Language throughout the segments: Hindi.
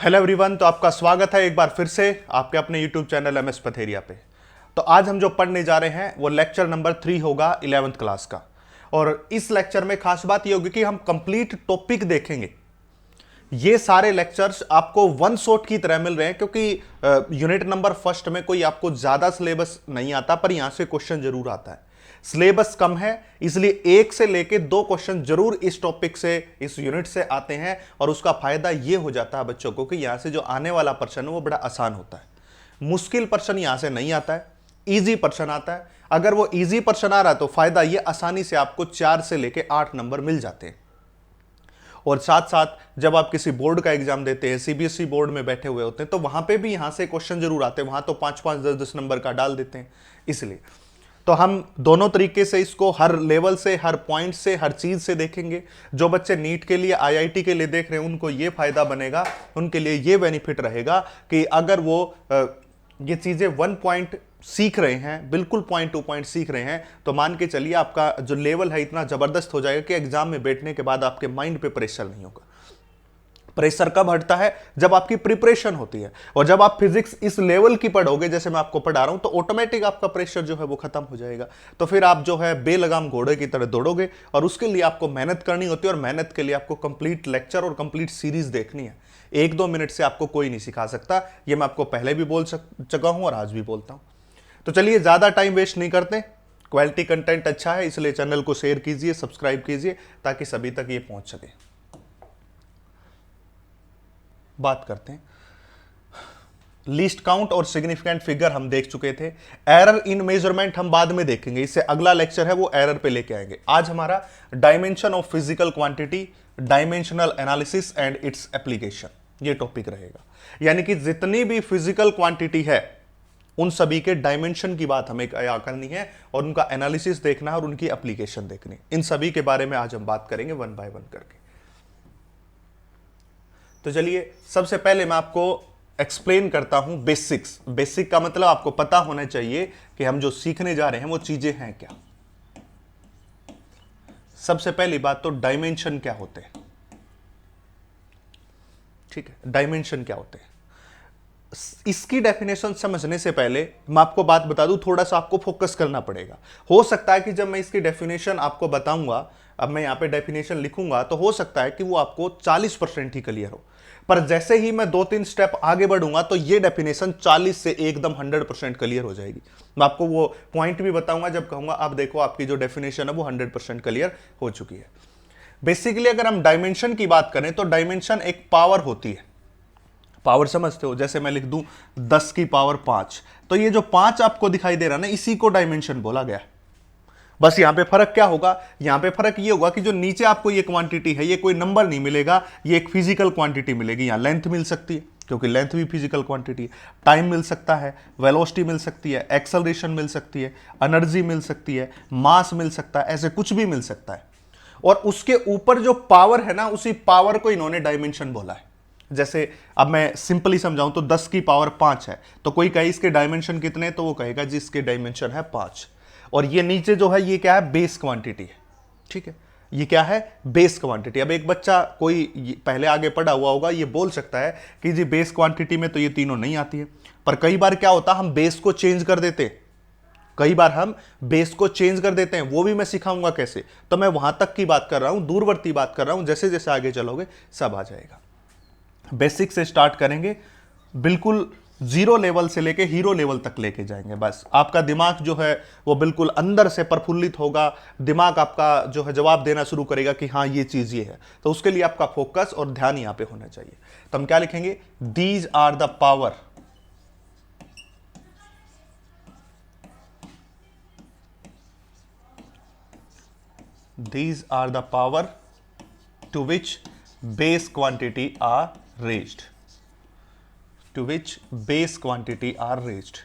हेलो एवरीवन, तो आपका स्वागत है एक बार फिर से आपके अपने यूट्यूब चैनल एमएस पथेरिया पे। तो आज हम जो पढ़ने जा रहे हैं वो लेक्चर नंबर 3 होगा 11th क्लास का। और इस लेक्चर में खास बात ये होगी कि हम कंप्लीट टॉपिक देखेंगे। ये सारे लेक्चर्स आपको वन शॉट की तरह मिल रहे हैं क्योंकि यूनिट नंबर फर्स्ट में कोई आपको ज्यादा सिलेबस नहीं आता, पर यहां से क्वेश्चन जरूर आता है। सिलेबस कम है, इसलिए एक से लेके दो क्वेश्चन जरूर इस टॉपिक से, इस यूनिट से आते हैं। और उसका फायदा यह हो जाता है बच्चों को कि यहां से जो आने वाला प्रश्न है वो बड़ा आसान होता है। मुश्किल प्रश्न यहां से नहीं आता है, इजी प्रश्न आता है। अगर वो इजी प्रश्न आ रहा है तो फायदा ये आसानी से आपको 4 से लेके 8 नंबर मिल जाते हैं। और साथ साथ जब आप किसी बोर्ड का एग्जाम देते हैं, सीबीएसई बोर्ड में बैठे हुए होते हैं, तो वहां पे भी यहां से क्वेश्चन जरूर आते हैं। वहां तो 5-5, 10-10 नंबर का डाल देते हैं। इसलिए तो हम दोनों तरीके से इसको हर लेवल से, हर पॉइंट से, हर चीज से देखेंगे। जो बच्चे नीट के लिए, आईआईटी के लिए देख रहे हैं, उनको ये फायदा बनेगा, उनके लिए ये बेनिफिट रहेगा कि अगर वो ये चीजें 1 पॉइंट सीख रहे हैं, बिल्कुल पॉइंट टू पॉइंट सीख रहे हैं, तो मान के चलिए आपका जो लेवल है इतना जबरदस्त हो जाएगा कि एग्जाम में बैठने के बाद आपके माइंड पे प्रेशर नहीं होगा। प्रेशर कब हटता है? जब आपकी प्रिपरेशन होती है। और जब आप फिजिक्स इस लेवल की पढ़ोगे जैसे मैं आपको पढ़ा रहा हूं, तो ऑटोमेटिक आपका प्रेशर जो है वो खत्म हो जाएगा। तो फिर आप जो है बेलगाम घोड़े की तरह दौड़ोगे, और उसके लिए आपको मेहनत करनी होती है। और मेहनत के लिए आपको कंप्लीट लेक्चर और कंप्लीट सीरीज देखनी है। 1-2 मिनट से आपको कोई नहीं सिखा सकता। ये मैं आपको पहले भी बोल चुका हूं और आज भी बोलता हूं। तो चलिए ज्यादा टाइम वेस्ट नहीं करते। क्वालिटी कंटेंट अच्छा है, इसलिए चैनल को शेयर कीजिए, सब्सक्राइब कीजिए, ताकि सभी तक ये पहुंच सके। बात करते हैं लीस्ट काउंट और सिग्निफिकेंट फिगर। हम देख चुके थे। एरर इन मेजरमेंट हम बाद में देखेंगे, इससे अगला लेक्चर है वो एरर पे लेके आएंगे। आज हमारा dimension of physical quantity, dimensional analysis and its application, ये टॉपिक रहेगा। यानी कि जितनी भी फिजिकल क्वांटिटी है उन सभी के डायमेंशन की बात हमें करनी है, और उनका एनालिसिस देखना है, और उनकी एप्लीकेशन देखनी। इन सभी के बारे में आज हम बात करेंगे वन बाय वन करके। तो चलिए सबसे पहले मैं आपको एक्सप्लेन करता हूं बेसिक्स। बेसिक का मतलब आपको पता होना चाहिए कि हम जो सीखने जा रहे हैं वो चीजें हैं क्या। सबसे पहली बात तो डायमेंशन क्या होते हैं। ठीक है, डायमेंशन क्या होते हैं, इसकी डेफिनेशन समझने से पहले मैं आपको बात बता दूं, थोड़ा सा आपको फोकस करना पड़ेगा। हो सकता है कि जब मैं इसकी डेफिनेशन आपको बताऊंगा, अब मैं यहां पे डेफिनेशन लिखूंगा, तो हो सकता है कि वो आपको 40% ही क्लियर हो। पर जैसे ही मैं 2-3 स्टेप आगे बढ़ूंगा तो ये डेफिनेशन 40 से एकदम 100% क्लियर हो जाएगी। मैं आपको वो पॉइंट भी बताऊंगा जब कहूंगा आप देखो आपकी जो डेफिनेशन है वो 100% क्लियर हो चुकी है। बेसिकली अगर हम डायमेंशन की बात करें तो डायमेंशन एक पावर होती है। पावर समझते हो? जैसे मैं लिख दूं 10 की पावर 5, तो ये जो 5 आपको दिखाई दे रहा है ना, इसी को डायमेंशन बोला गया। बस यहां पे फर्क क्या होगा? यहां पे फर्क ये होगा कि जो नीचे आपको ये क्वांटिटी है, ये कोई नंबर नहीं मिलेगा, ये एक फिजिकल क्वांटिटी मिलेगी। यहां लेंथ मिल सकती है क्योंकि लेंथ भी फिजिकल क्वांटिटी है। टाइम मिल सकता है, वेलोसिटी मिल सकती है, एक्सेलरेशन मिल सकती है, एनर्जी मिल सकती है, मास मिल सकता है, ऐसे कुछ भी मिल सकता है। और उसके ऊपर जो पावर है ना, उसी पावर को इन्होंने डायमेंशन बोला है। जैसे अब मैं सिंपली समझाऊं तो 10 की पावर 5 है, तो कोई कहे इसके डायमेंशन कितने, तो वो कहेगा जी इसके डायमेंशन है 5। और ये नीचे जो है ये क्या है? बेस क्वांटिटी है। ठीक है, ये क्या है? Base quantity. अब एक बच्चा कोई पहले आगे पढ़ा हुआ होगा, ये बोल सकता है कि जी बेस क्वांटिटी में तो ये तीनों नहीं आती है। पर कई बार क्या होता है, हम बेस को चेंज कर देते हैं। कई बार हम बेस को चेंज कर देते हैं, वो भी मैं सिखाऊंगा कैसे। तो मैं वहां तक की बात कर रहा हूं, दूरवर्ती बात कर रहा हूं। जैसे जैसे आगे चलोगे सब आ जाएगा। बेसिक से स्टार्ट करेंगे, बिल्कुल जीरो लेवल से लेके हीरो लेवल तक लेके जाएंगे। बस आपका दिमाग जो है वो बिल्कुल अंदर से प्रफुल्लित होगा। दिमाग आपका जो है जवाब देना शुरू करेगा कि हाँ ये चीज ये है। तो उसके लिए आपका फोकस और ध्यान यहां पे होना चाहिए। तो हम क्या लिखेंगे? These are the power these are the power to which base quantity are raised, to which base quantity are raised।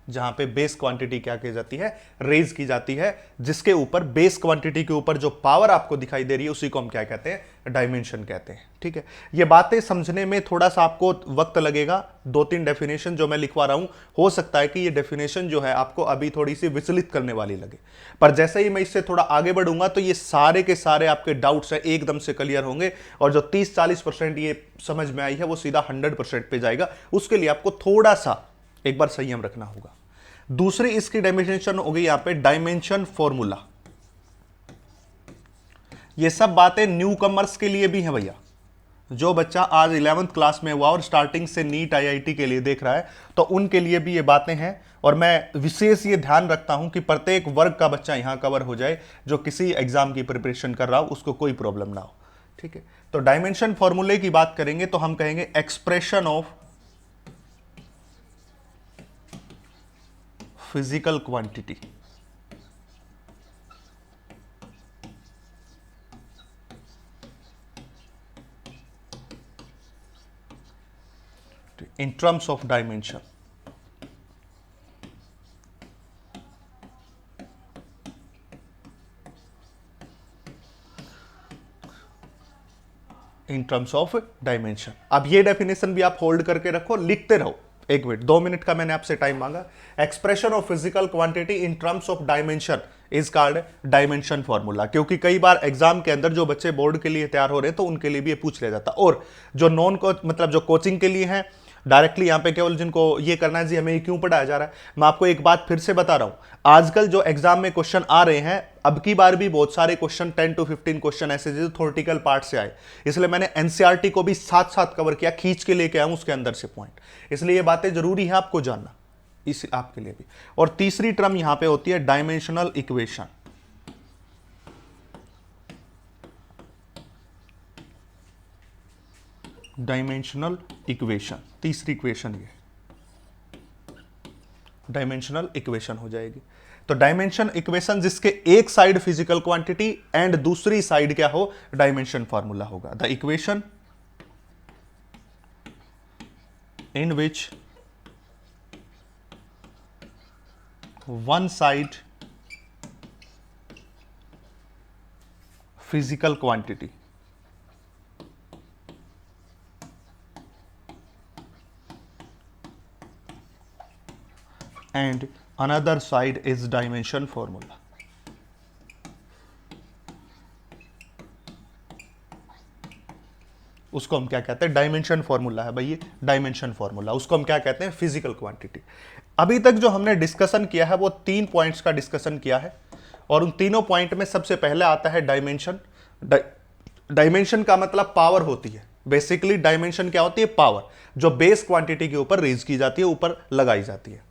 जहां पे बेस क्वांटिटी क्या की जाती है, रेज की जाती है, जिसके ऊपर बेस क्वांटिटी के ऊपर जो पावर आपको दिखाई दे रही है उसी को हम क्या कहते हैं, डायमेंशन कहते हैं। ठीक है, ये बातें समझने में थोड़ा सा आपको वक्त लगेगा। 2-3 डेफिनेशन जो मैं लिखवा रहा हूं, हो सकता है कि ये डेफिनेशन जो है आपको अभी थोड़ी सी विचलित करने वाली लगे, पर जैसे ही मैं इससे थोड़ा आगे बढ़ूंगा तो ये सारे के सारे आपके डाउट्स हैं एकदम से क्लियर होंगे, और जो 30-40% ये समझ में आई है वो सीधा 100% पे जाएगा। उसके लिए आपको थोड़ा सा एक बार संयम रखना होगा। दूसरी इसकी डायमेंशन हो गई यहां पे डायमेंशन फॉर्मूला। ये सब बातें न्यू कमर्स के लिए भी हैं भैया। जो बच्चा आज 11th क्लास में हुआ और स्टार्टिंग से नीट आईआईटी के लिए देख रहा है, तो उनके लिए भी ये बातें हैं। और मैं विशेष ये ध्यान रखता हूं कि प्रत्येक वर्ग का बच्चा यहां कवर हो जाए, जो किसी एग्जाम की प्रिपरेशन कर रहा हो उसको कोई प्रॉब्लम ना हो। ठीक है, तो डायमेंशन फॉर्मूले की बात करेंगे तो हम कहेंगे expression of physical quantity. in terms of dimension. In terms of dimension. अब ये डेफिनेशन भी आप होल्ड करके रखो, लिखते रहो। 1 मिनट 2 मिनट का मैंने आपसे टाइम मांगा। Expression of physical quantity in terms of dimension is called dimension formula. क्योंकि कई बार एग्जाम के अंदर जो बच्चे बोर्ड के लिए तैयार हो रहे हैं तो उनके लिए भी ये पूछ लिया जाता, और जो नॉन कोच मतलब जो कोचिंग के लिए हैं डायरेक्टली यहां पे केवल जिनको ये करना है जी हमें ये क्यों पढ़ाया जा रहा है, मैं आपको एक बात फिर से बता रहा हूं। आजकल जो एग्जाम में क्वेश्चन आ रहे हैं, अब की बार भी बहुत सारे क्वेश्चन 10 to 15 क्वेश्चन ऐसे जो थ्योरेटिकल पार्ट से आए, इसलिए मैंने एनसीईआरटी को भी साथ साथ कवर किया, खींच के लेके आया उसके अंदर से पॉइंट, इसलिए ये बातें जरूरी है आपको जानना, इस आपके लिए भी। और तीसरी टर्म यहां पे होती है डायमेंशनल इक्वेशन। डायमेंशनल इक्वेशन, तीसरी इक्वेशन ये डायमेंशनल इक्वेशन हो जाएगी। तो डायमेंशन इक्वेशन जिसके एक साइड फिजिकल क्वांटिटी एंड दूसरी साइड क्या हो, डायमेंशन फॉर्मूला होगा। The equation in which one side physical quantity and another side is dimension formula। उसको हम क्या कहते हैं, डायमेंशन फॉर्मूला है भाई, ये डायमेंशन फॉर्मूला, उसको हम क्या कहते हैं, फिजिकल क्वांटिटी। अभी तक जो हमने डिस्कशन किया है वो 3 पॉइंट्स का डिस्कशन किया है, और उन तीनों पॉइंट में सबसे पहले आता है डायमेंशन। डायमेंशन का मतलब पावर होती है। बेसिकली डायमेंशन क्या होती है, पावर, जो बेस क्वांटिटी के ऊपर रेज की जाती है, ऊपर लगाई जाती है।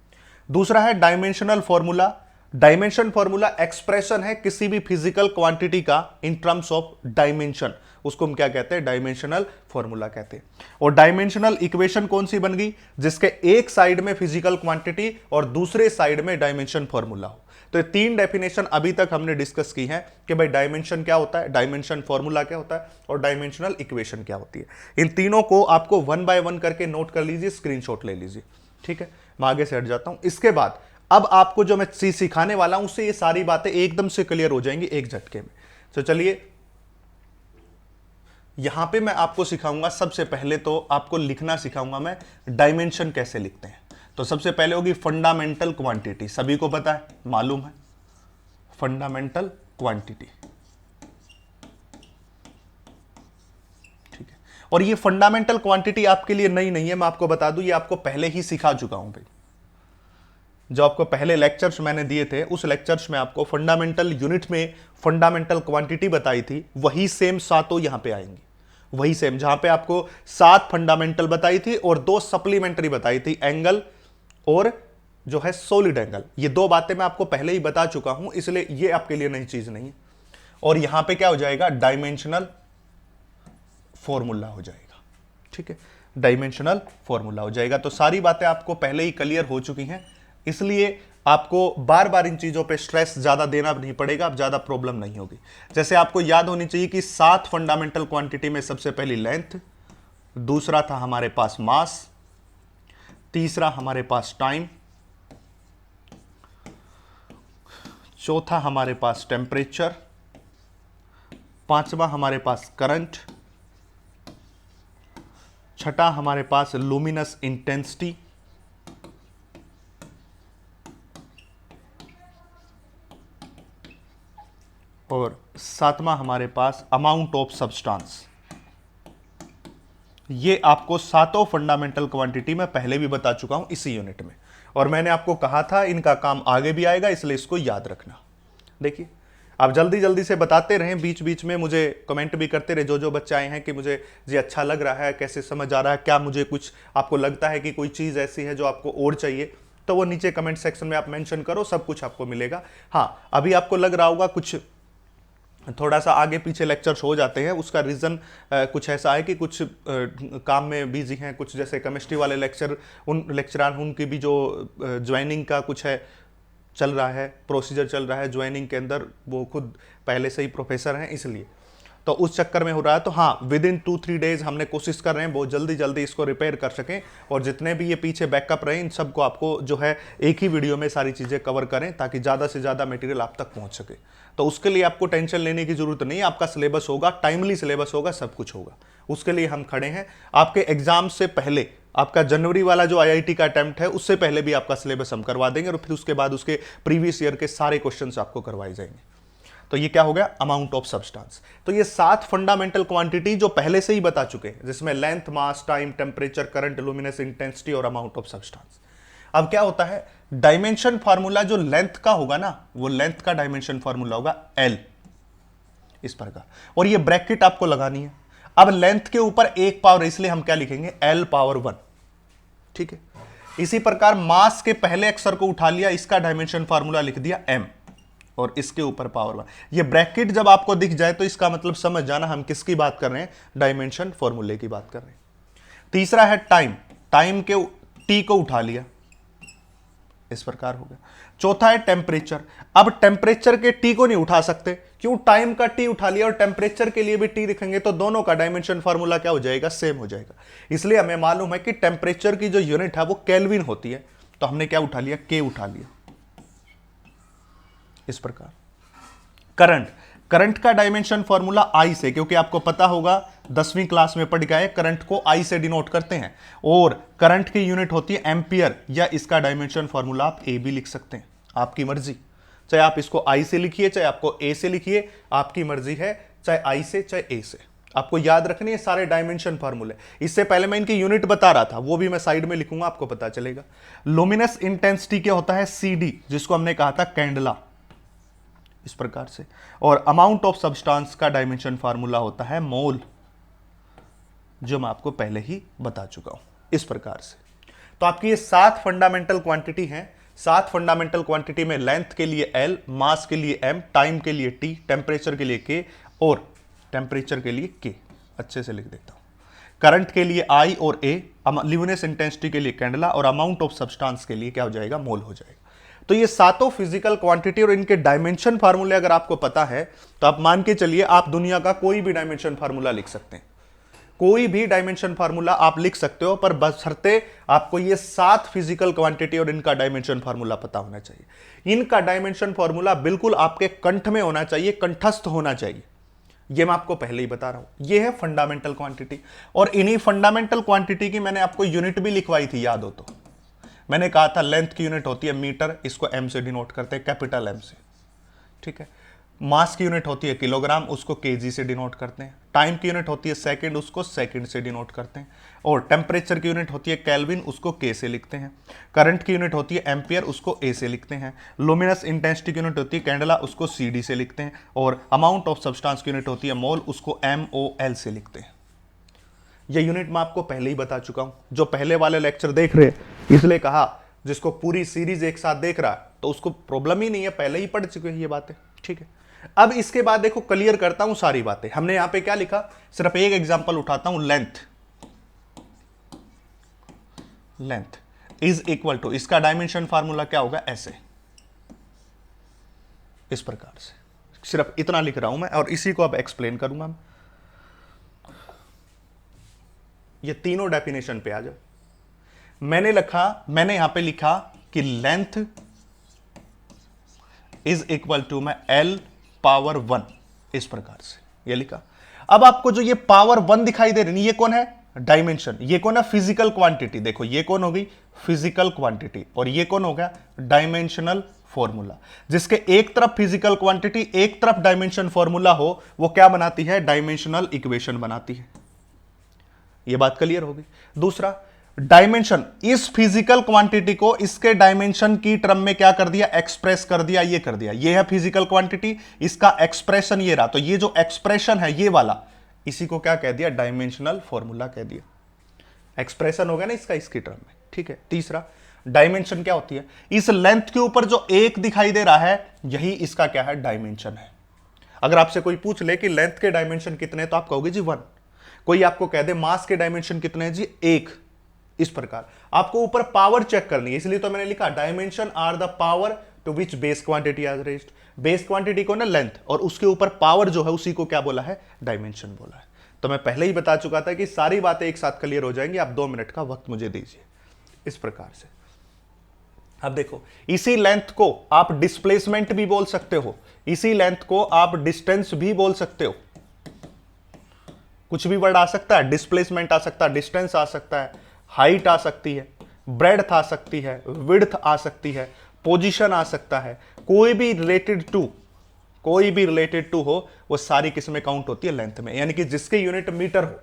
दूसरा है dimensional formula. Dimensional formula expression है किसी भी फिजिकल क्वांटिटी का इन टर्म्स ऑफ डायमेंशन, उसको हम क्या कहते हैं, डायमेंशनल फॉर्मूला कहते हैं। और डायमेंशनल इक्वेशन कौन सी बन गई, जिसके एक साइड में फिजिकल क्वांटिटी और दूसरे साइड में डायमेंशन फॉर्मूला हो। तो ये 3 डेफिनेशन अभी तक हमने डिस्कस की है कि भाई डायमेंशन क्या होता है, डायमेंशन फॉर्मूला क्या होता है, और डायमेंशनल इक्वेशन क्या होती है। इन तीनों को आपको 1 by 1 करके नोट कर लीजिए, स्क्रीनशॉट ले लीजिए। ठीक है, मैं आगे से हट जाता हूं। इसके बाद अब आपको जो मैं चीज सिखाने वाला हूं उससे ये सारी बातें एकदम से क्लियर हो जाएंगी एक झटके में। तो चलिए, यहां पे मैं आपको सिखाऊंगा, सबसे पहले तो आपको लिखना सिखाऊंगा मैं डायमेंशन कैसे लिखते हैं। तो सबसे पहले होगी फंडामेंटल क्वांटिटी, सभी को पता है, मालूम है, फंडामेंटल क्वांटिटी। ठीक है, और ये फंडामेंटल क्वांटिटी आपके लिए नई नहीं है, मैं आपको बता दूं, ये आपको पहले ही सिखा चुका हूं भाई। जो आपको पहले लेक्चर्स मैंने दिए थे, उस लेक्चर्स में आपको फंडामेंटल यूनिट में फंडामेंटल क्वांटिटी बताई थी, वही सेम 7 यहां पे आएंगी, वही सेम, जहां पे आपको 7 फंडामेंटल बताई थी और 2 सप्लीमेंट्री बताई थी, एंगल और जो है सॉलिड एंगल। ये 2 बातें मैं आपको पहले ही बता चुका हूं, इसलिए ये आपके लिए नई चीज नहीं है। और यहां पे क्या हो जाएगा, डायमेंशनल फॉर्मूला हो जाएगा। ठीक है, डायमेंशनल फॉर्मूला हो जाएगा। तो सारी बातें आपको पहले ही क्लियर हो चुकी हैं, इसलिए आपको बार बार इन चीजों पे स्ट्रेस ज्यादा देना नहीं पड़ेगा, अब ज्यादा प्रॉब्लम नहीं होगी। जैसे आपको याद होनी चाहिए कि 7 फंडामेंटल क्वांटिटी में सबसे पहली लेंथ, दूसरा था हमारे पास मास, तीसरा हमारे पास टाइम, चौथा हमारे पास टेम्परेचर, पांचवा हमारे पास करंट, छठा हमारे पास लुमिनस इंटेंसिटी, और सातवां हमारे पास अमाउंट ऑफ सब्सटेंस। ये आपको सातों फंडामेंटल क्वांटिटी मैं पहले भी बता चुका हूं इसी यूनिट में, और मैंने आपको कहा था इनका काम आगे भी आएगा, इसलिए इसको याद रखना। देखिए आप जल्दी जल्दी से बताते रहें, बीच बीच में मुझे कमेंट भी करते रहे जो बच्चे आए हैं कि मुझे जी अच्छा लग रहा है, कैसे समझ आ रहा है, क्या मुझे कुछ आपको लगता है कि कोई चीज़ ऐसी है जो आपको और चाहिए, तो वो नीचे कमेंट सेक्शन में आप मेंशन करो, सब कुछ आपको मिलेगा। हाँ, अभी आपको लग रहा होगा कुछ थोड़ा सा आगे पीछे लेक्चर्स हो जाते हैं, उसका रीज़न कुछ ऐसा है कि कुछ काम में बिजी हैं, कुछ जैसे केमिस्ट्री वाले उन लेक्चरार उनकी भी जो ज्वाइनिंग का कुछ है चल रहा है, प्रोसीजर चल रहा है ज्वाइनिंग के अंदर, वो खुद पहले से ही प्रोफेसर हैं, इसलिए तो उस चक्कर में हो रहा है। तो हाँ, विद इन 2-3 डेज हमने कोशिश कर रहे हैं बहुत जल्दी जल्दी इसको रिपेयर कर सकें, और जितने भी ये पीछे बैकअप रहे इन सबको आपको जो है एक ही वीडियो में सारी चीज़ें कवर करें, ताकि ज़्यादा से ज़्यादा मटेरियल आप तक पहुँच सके। तो उसके लिए आपको टेंशन लेने की जरूरत नहीं है, आपका सिलेबस होगा, टाइमली सिलेबस होगा, सब कुछ होगा, उसके लिए हम खड़े हैं। आपके एग्जाम से पहले आपका जनवरी वाला जो आईआईटी का अटेम्प्ट है उससे पहले भी आपका सिलेबस हम करवा देंगे, और फिर उसके बाद उसके प्रीवियस ईयर के सारे क्वेश्चंस आपको करवाए जाएंगे। तो ये क्या हो गया, अमाउंट ऑफ सब्सटेंस। तो ये 7 फंडामेंटल क्वांटिटी जो पहले से ही बता चुके हैं, जिसमें length, mass, time, temperature, current, luminous intensity और अमाउंट ऑफ सब्सटेंस। अब क्या होता है, डायमेंशन फार्मूला जो लेंथ का होगा ना, वो लेंथ का डायमेंशन फार्मूला होगा L, इस प्रकार, और ये ब्रैकेट आपको लगानी है। अब लेंथ के ऊपर 1 पावर, इसलिए हम क्या लिखेंगे, L पावर 1, ठीक है। इसी प्रकार मास के पहले अक्षर को उठा लिया, इसका डायमेंशन फार्मूला लिख दिया M, और इसके ऊपर पावर 1। ये ब्रैकेट जब आपको दिख जाए तो इसका मतलब समझ जाना हम किसकी बात कर रहे हैं, डायमेंशन फार्मूले की बात कर रहे हैं। तीसरा है टाइम, टाइम के T को उठा लिया, इस प्रकार हो गया। चौथा है टेम्परेचर, अब टेम्परेचर के T को नहीं उठा सकते, क्यों, टाइम का T उठा लिया और टेम्परेचर के लिए भी T लिखेंगे तो दोनों का डायमेंशन फार्मूला क्या हो जाएगा, सेम हो जाएगा। इसलिए हमें मालूम है कि टेम्परेचर की जो यूनिट है वो केल्विन होती है, तो हमने क्या उठा लिया, K उठा लिया, इस प्रकार। करंट, करंट का डायमेंशन फॉर्मूला I से, क्योंकि आपको पता होगा 10वीं क्लास में पढ़ गए करंट को I से डिनोट करते हैं, और करंट की यूनिट होती है एम्पियर, या इसका डायमेंशन फॉर्मूला आप A भी लिख सकते हैं, आपकी मर्जी, चाहे आप इसको I से लिखिए चाहे आपको A से लिखिए, आपकी मर्जी है, चाहे I से चाहे A से। आपको याद रखने हैं सारे डायमेंशन फार्मूले। इससे पहले मैं इनकी यूनिट बता रहा था, वो भी मैं साइड में लिखूंगा, आपको पता चलेगा। लुमिनस इंटेंसिटी क्या होता है, CD, जिसको हमने कहा था कैंडला, इस प्रकार से। और अमाउंट ऑफ सब्सटेंस का डायमेंशन फार्मूला होता है मोल, जो मैं आपको पहले ही बता चुका हूं, इस प्रकार से। तो आपकी ये 7 फंडामेंटल क्वांटिटी हैं। 7 फंडामेंटल क्वांटिटी में लेंथ के लिए L, मास के लिए M, टाइम के लिए T, टेम्परेचर के लिए K, और टेम्परेचर के लिए K, अच्छे से लिख देता हूं। करंट के लिए I और A, ल्यूमिनस इंटेंसिटी के लिए कैंडला, और अमाउंट ऑफ सब्सटेंस के लिए क्या हो जाएगा, मोल हो जाएगा। तो ये सातों फिजिकल क्वांटिटी और इनके डायमेंशन फार्मूले अगर आपको पता है तो आप मान के चलिए आप दुनिया का कोई भी डायमेंशन फार्मूला लिख सकते हैं, कोई भी डायमेंशन फार्मूला आप लिख सकते हो, पर बशर्ते आपको ये 7 फिजिकल क्वांटिटी और इनका डायमेंशन फार्मूला पता होना चाहिए। इनका डायमेंशन फार्मूला बिल्कुल आपके कंठ में होना चाहिए, कंठस्थ होना चाहिए। ये मैं आपको पहले ही बता रहा हूं, ये है फंडामेंटल क्वांटिटी। और इन्हीं फंडामेंटल क्वांटिटी की मैंने आपको यूनिट भी लिखवाई थी, याद हो तो। मैंने कहा था लेंथ की यूनिट होती है मीटर, इसको M से डिनोट करते हैं, कैपिटल M से, ठीक है। मास की यूनिट होती है किलोग्राम, उसको केजी से डिनोट करते हैं। टाइम की यूनिट होती है सेकंड, उसको सेकंड से डिनोट करते हैं। और टेम्परेचर की यूनिट होती है केल्विन, उसको K से लिखते हैं। करंट की यूनिट होती है एम्पियर, उसको A से लिखते हैं। लुमिनस इंटेंसिटी की यूनिट होती है कैंडला, उसको CD से लिखते हैं। और अमाउंट ऑफ सब्सटेंस की यूनिट होती है मोल, उसको MOL से लिखते हैं। ये यूनिट मैं आपको पहले ही बता चुका हूं, जो पहले वाले लेक्चर देख रहे हैं, इसलिए कहा जिसको पूरी सीरीज एक साथ देख रहा है तो उसको प्रॉब्लम ही नहीं है, पहले ही पढ़ चुके हैं ये बातें, ठीक है। अब इसके बाद देखो क्लियर करता हूं सारी बातें। हमने यहां पे क्या लिखा, सिर्फ एक एग्जांपल उठाता हूं, लेंथ इज इक्वल टू, इसका डायमेंशन फार्मूला क्या होगा, ऐसे, इस प्रकार से। सिर्फ इतना लिख रहा हूं मैं, और इसी को अब एक्सप्लेन करूंगा मैं। ये तीनों डेफिनेशन पे आ जाओ। मैंने यहां पे लिखा कि लेंथ इज इक्वल टू मैं L पावर 1, इस प्रकार से ये लिखा। अब आपको जो ये पावर 1 दिखाई दे रही है, ये कौन है? डायमेंशन। ये कौन है? Physical quantity. देखो ये कौन हो गई? Physical quantity. और ये कौन हो गया? Dimensional formula. जिसके एक तरफ फिजिकल क्वांटिटी, एक तरफ डायमेंशन फॉर्मूला हो, वो क्या बनाती है? डायमेंशनल इक्वेशन बनाती है। ये बात क्लियर होगी। दूसरा, डायमेंशन, इस फिजिकल क्वांटिटी को इसके डायमेंशन की टर्म में क्या कर दिया? एक्सप्रेस कर दिया, ये कर दिया। ये है फिजिकल क्वांटिटी, इसका एक्सप्रेशन ये रहा। तो ये जो एक्सप्रेशन है ये वाला, इसी को क्या कह दिया? डायमेंशनल फॉर्मूला कह दिया। एक्सप्रेशन हो गया ना इसका, इसकी टर्म में। ठीक है। तीसरा, डायमेंशन क्या होती है? इस लेंथ के ऊपर जो एक दिखाई दे रहा है, यही इसका क्या है? डायमेंशन है। अगर आपसे कोई पूछ ले कि लेंथ के डायमेंशन कितने, तो आप कहोगे जी 1। कोई आपको कह दे मास के डायमेंशन कितने हैं जी? 1। इस प्रकार आपको ऊपर पावर चेक करनी है, इसलिए तो मैंने लिखा dimension are the power to which base quantity are raised. Base quantity को ना लेंथ, और उसके ऊपर पावर जो है उसी को क्या बोला है? डायमेंशन बोला है। तो मैं पहले ही बता चुका था कि सारी बातें एक साथ क्लियर हो जाएंगी। आप 2 मिनट का वक्त मुझे दीजिए। इस प्रकार से अब देखो, इसी लेंथ को आप डिस्प्लेसमेंट भी बोल सकते हो, इसी लेंथ को आप डिस्टेंस भी बोल सकते हो। कुछ भी वर्ड आ सकता है, डिस्प्लेसमेंट आ सकता है, डिस्टेंस आ सकता है, हाइट आ सकती है, ब्रेड्थ आ सकती है, विड्थ आ सकती है, पोजीशन आ सकता है। कोई भी रिलेटेड टू हो, वो सारी किस्में काउंट होती है लेंथ में। यानी कि जिसके यूनिट मीटर हो,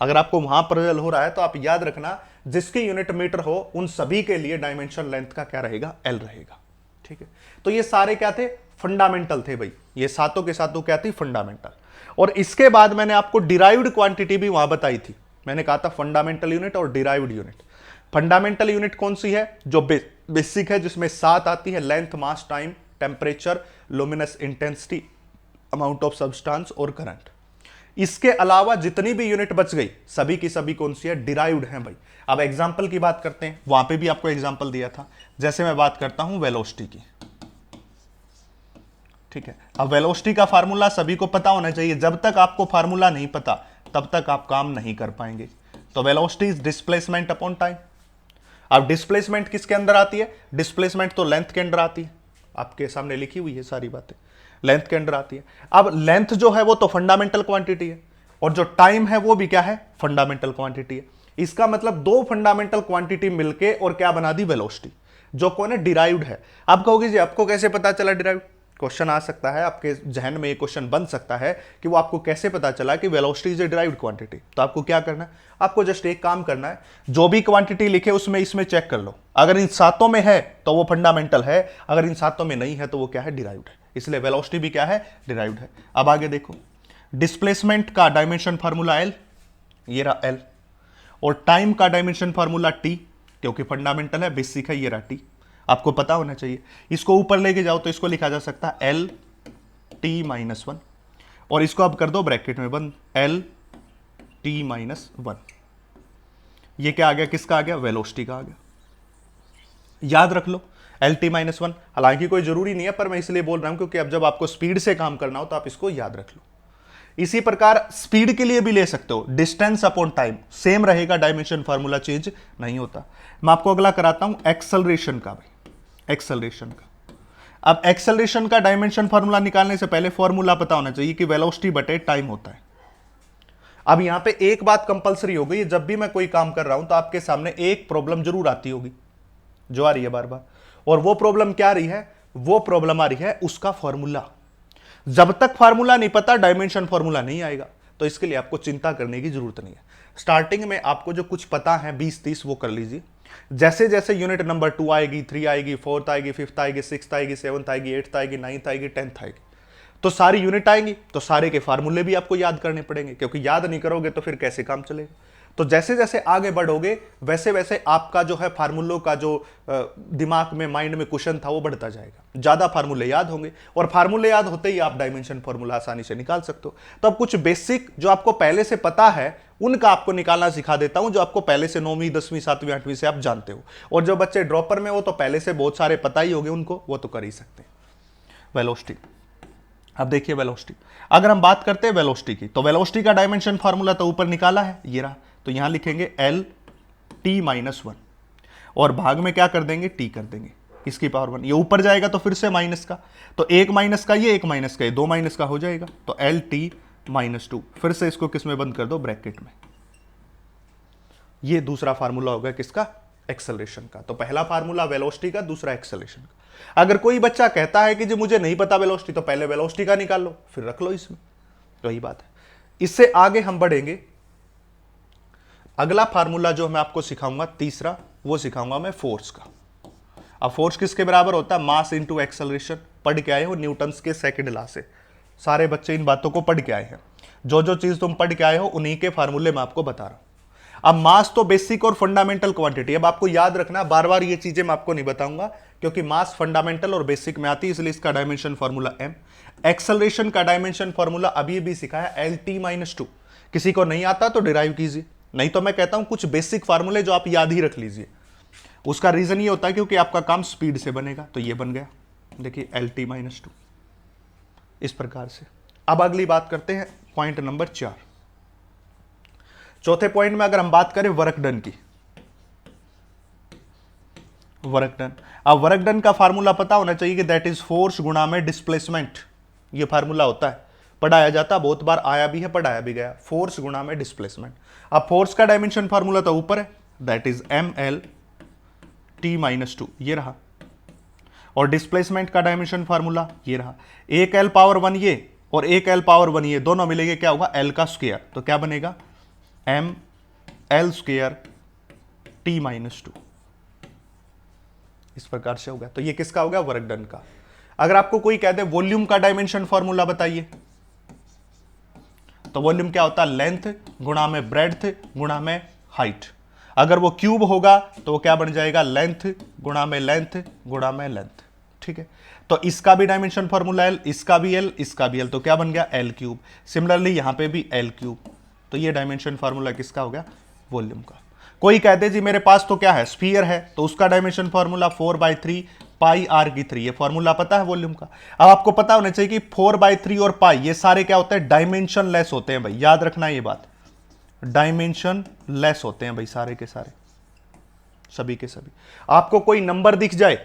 अगर आपको वहां पर हो रहा है तो आप याद रखना, जिसकी यूनिट मीटर हो उन सभी के लिए डायमेंशन लेंथ का क्या रहेगा? L रहेगा। ठीक है। तो ये सारे क्या थे? फंडामेंटल थे भाई। ये सातों के सातों क्या थी? फंडामेंटल। और इसके बाद मैंने आपको डिराइव्ड क्वांटिटी भी वहां बताई थी। मैंने कहा था फंडामेंटल यूनिट और डिराइव्ड यूनिट। फंडामेंटल यूनिट कौन सी है? जो बेसिक है, जिसमें 7 आती है, length, mass, time, temperature, luminous intensity, amount of substance और करंट। इसके अलावा जितनी भी यूनिट बच गई, सभी की सभी कौन सी है? डिराइव्ड है भाई। अब एग्जांपल की बात करते हैं, वहां पे भी आपको एग्जांपल दिया था। जैसे मैं बात करता हूं वेलोसिटी की। ठीक है। अब वेलोसिटी का फार्मूला सभी को पता होना चाहिए। जब तक आपको फार्मूला नहीं पता, तब तक आप काम नहीं कर पाएंगे। तो velocity is displacement upon time. अब डिस्प्लेसमेंट किसके अंदर आती है? डिस्प्लेसमेंट तो लेंथ के अंदर आती है। आपके सामने लिखी हुई है सारी बातें, लेंथ के अंदर आती है। अब लेंथ जो है वो तो फंडामेंटल क्वांटिटी है, और जो टाइम है वो भी क्या है? फंडामेंटल क्वांटिटी है। इसका मतलब 2 फंडामेंटल क्वांटिटी मिलके और क्या बना दी? वेलोसिटी, जो कौन है? डिराइव्ड है। आप कहोगे जी आपको कैसे पता चला डिराइव्ड? क्वेश्चन आ सकता है आपके जहन में, ये क्वेश्चन बन सकता है कि वो आपको कैसे पता चला कि velocity is a derived quantity. तो आपको क्या करना है? आपको जस्ट एक काम करना है, जो भी क्वांटिटी लिखे उसमें इसमें चेक कर लो। अगर इन सातों में है तो वो फंडामेंटल है, अगर इन सातों में नहीं है तो वो क्या है? डिराइव्ड है। इसलिए वेलोसिटी भी क्या है? डिराइव्ड है। अब आगे देखो, डिस्प्लेसमेंट का डायमेंशन फार्मूला L, ये रहा L। और टाइम का डायमेंशन फार्मूला T, क्योंकि फंडामेंटल है, बेसिक है, ये रहा T। आपको पता होना चाहिए। इसको ऊपर लेके जाओ तो इसको लिखा जा सकता है L T-1, और इसको अब कर दो ब्रैकेट में बंद, L T-1। ये क्या आ गया? किसका आ गया? वेलोसिटी का आ गया। याद रख लो L T-1। हालांकि कोई जरूरी नहीं है, पर मैं इसलिए बोल रहा हूं क्योंकि अब जब आपको स्पीड से काम करना हो तो आप इसको याद रख लो। इसी प्रकार स्पीड के लिए भी ले सकते हो, डिस्टेंस अपॉन टाइम सेम रहेगा, डायमेंशन फार्मूला चेंज नहीं होता। मैं आपको अगला कराता हूं एक्सेलरेशन का भाई, एक्सेलरेशन का। अब एक्सेलरेशन का डायमेंशन फार्मूला निकालने से पहले फार्मूला पता होना चाहिए कि वेलोसिटी बटे टाइम होता है। अब यहां पे एक बात कंपलसरी हो गई, जब भी मैं कोई काम कर रहा हूं तो आपके सामने एक प्रॉब्लम जरूर आती होगी, जो आ रही है बार बार। और वो प्रॉब्लम क्या आ रही है? वो प्रॉब्लम आ रही है उसका फार्मूला। जब तक फार्मूला नहीं पता, डायमेंशन फार्मूला नहीं आएगा। तो इसके लिए आपको चिंता करने की जरूरत नहीं है। स्टार्टिंग में आपको जो कुछ पता है 20-30 वो कर लीजिए। जैसे जैसे यूनिट नंबर 2 आएगी, 3 आएगी, 4th आएगी, 5th आएगी, 6th आएगी, 7th आएगी, 8th आएगी, 9th आएगी, 10th आएगी, तो सारी यूनिट आएंगी, तो सारे के फार्मूले भी आपको याद करने पड़ेंगे, क्योंकि याद नहीं करोगे तो फिर कैसे काम चलेगा। तो जैसे जैसे आगे बढ़ोगे वैसे वैसे आपका जो है फार्मूलों का जो दिमाग में, माइंड में क्वेश्चन था वो बढ़ता जाएगा। ज्यादा फार्मूले याद होंगे, और फार्मूले याद होते ही आप डायमेंशन फार्मूला आसानी से निकाल सकते हो। तो अब कुछ बेसिक जो आपको पहले से पता है उनका आपको निकालना सिखा देता हूं, जो आपको पहले से 9वीं 10वीं 7वीं 8वीं से आप जानते हो। और जो बच्चे ड्रॉपर में वो तो पहले से बहुत सारे पता ही होंगे उनको, वो तो कर ही सकते हैं। वेलोसिटी, अब देखिए वेलोसिटी, अगर हम बात करते हैं वेलोसिटी की, तो वेलोसिटी का डायमेंशन फार्मूला तो ऊपर निकाला है, ये रहा। तो यहां लिखेंगे L T-1, और भाग में क्या कर देंगे? T कर देंगे। इसकी पावर 1, ये ऊपर जाएगा तो फिर से माइनस का, तो एक माइनस का ये, एक माइनस का ये, दो माइनस का हो जाएगा, तो एल टी माइनस 2, फिर से इसको किस में बंद कर दो, ब्रैकेट में। ये दूसरा फार्मूला होगा किसका, एक्सेलरेशन का। तो पहला फार्मूला वेलोसिटी का, दूसरा एक्सेलरेशन का। अगर कोई बच्चा कहता है कि जी मुझे नहीं पता वेलोसिटी, तो पहले वेलोसिटी का निकाल लो फिर रख लो इसमें, तो यही बात है। इससे आगे हम बढ़ेंगे, अगला फार्मूला जो मैं आपको सिखाऊंगा तीसरा, वो सिखाऊंगा मैं फोर्स का। अब फोर्स किसके बराबर होता है, मास इंटू एक्सेलरेशन। पढ़ के आए हो न्यूटन्स के सेकंड लॉ से, सारे बच्चे इन बातों को पढ़ के आए हैं। जो जो चीज तुम पढ़ के आए हो उन्हीं के फार्मूले मैं आपको बता रहा हूं। अब मास तो बेसिक और फंडामेंटल क्वांटिटी, अब आपको याद रखना, बार बार ये चीजें मैं आपको नहीं बताऊंगा क्योंकि मास फंडामेंटल और बेसिक में आती है, इसलिए इसका डायमेंशन फार्मूला m। एक्सेलरेशन का डायमेंशन फार्मूला अभी भी सिखाया, एल टी माइनस 2। किसी को नहीं आता तो डिराइव कीजिए, नहीं तो मैं कहता हूं कुछ बेसिक फार्मूले जो आप याद ही रख लीजिए। उसका रीजन ये होता है क्योंकि आपका काम स्पीड से बनेगा। तो ये बन गया, देखिए एल टी माइनस 2 इस प्रकार से। अब अगली बात करते हैं पॉइंट नंबर 4। चौथे पॉइंट में अगर हम बात करें वर्क डन की, वर्क डन। अब वर्क डन का फार्मूला पता होना चाहिए कि दैट इज फोर्स गुणा में डिस्प्लेसमेंट। ये फार्मूला होता है, पढ़ाया जाता, बहुत बार आया भी है, पढ़ाया भी गया, फोर्स गुणा में डिस्प्लेसमेंट। अब फोर्स का डायमेंशन फार्मूला तो ऊपर है, that is M L T minus 2, ये रहा। और डिस्प्लेसमेंट का डायमेंशन फार्मूला ये रहा, एक एल पावर 1 ये और एक एल पावर 1 ये, दोनों मिलेंगे क्या होगा, एल का स्क्वायर। तो क्या बनेगा, M L square T minus 2, इस प्रकार से होगा। तो ये किसका होगा, वर्क डन का। अगर आपको कोई कह दे वॉल्यूम का डायमेंशन फॉर्मूला बताइए, तो वॉल्यूम क्या होता है, लेंथ गुणा में ब्रेड्थ गुणा में हाइट। अगर वो क्यूब होगा तो वो क्या बन जाएगा, लेंथ गुणा में लेंथ गुणा में लेंथ। ठीक है, तो इसका भी डायमेंशन फॉर्मूला एल, इसका भी एल, इसका भी एल, तो क्या बन गया, एल क्यूब। सिमिलरली यहां पे भी एल क्यूब। तो ये डायमेंशन फार्मूला किसका हो गया, वॉल्यूम का। कोई कहते जी मेरे पास तो क्या है, स्फीयर है, तो उसका डायमेंशन फार्मूला 4/3 पाई आर की 3, ये फार्मूला पता है वॉल्यूम का। अब आपको पता होना चाहिए कि 4/3 और पाई ये सारे क्या होते हैं, डायमेंशन लेस होते हैं भाई, याद रखना ये बात, डायमेंशन लेस होते हैं भाई, सारे के सारे, सभी के सभी। आपको कोई नंबर दिख जाए,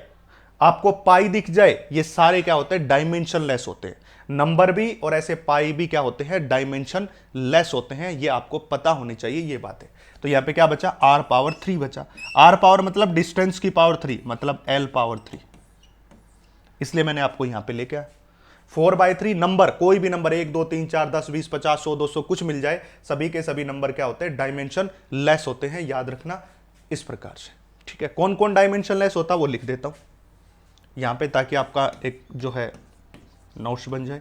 आपको पाई दिख जाए, ये सारे क्या होते हैं, डायमेंशन लेस होते हैं। नंबर भी और ऐसे पाई भी क्या होते हैं, डायमेंशन लेस होते हैं, ये आपको पता होनी चाहिए ये बात है। तो यहां पे क्या बचा, आर पावर 3 बचा। आर पावर मतलब डिस्टेंस की पावर 3, मतलब एल पावर 3, इसलिए मैंने आपको यहां पे लेके आया। 4/3 नंबर, कोई भी नंबर 1 2 3 4 10 20 50 100 200 कुछ मिल जाए, सभी के सभी नंबर क्या होते हैं, डायमेंशन लेस होते हैं, याद रखना इस प्रकार से। ठीक है, कौन कौन डायमेंशन लेस होता है वो लिख देता हूं यहां पे, ताकि आपका एक जो है नोट्स बन जाए।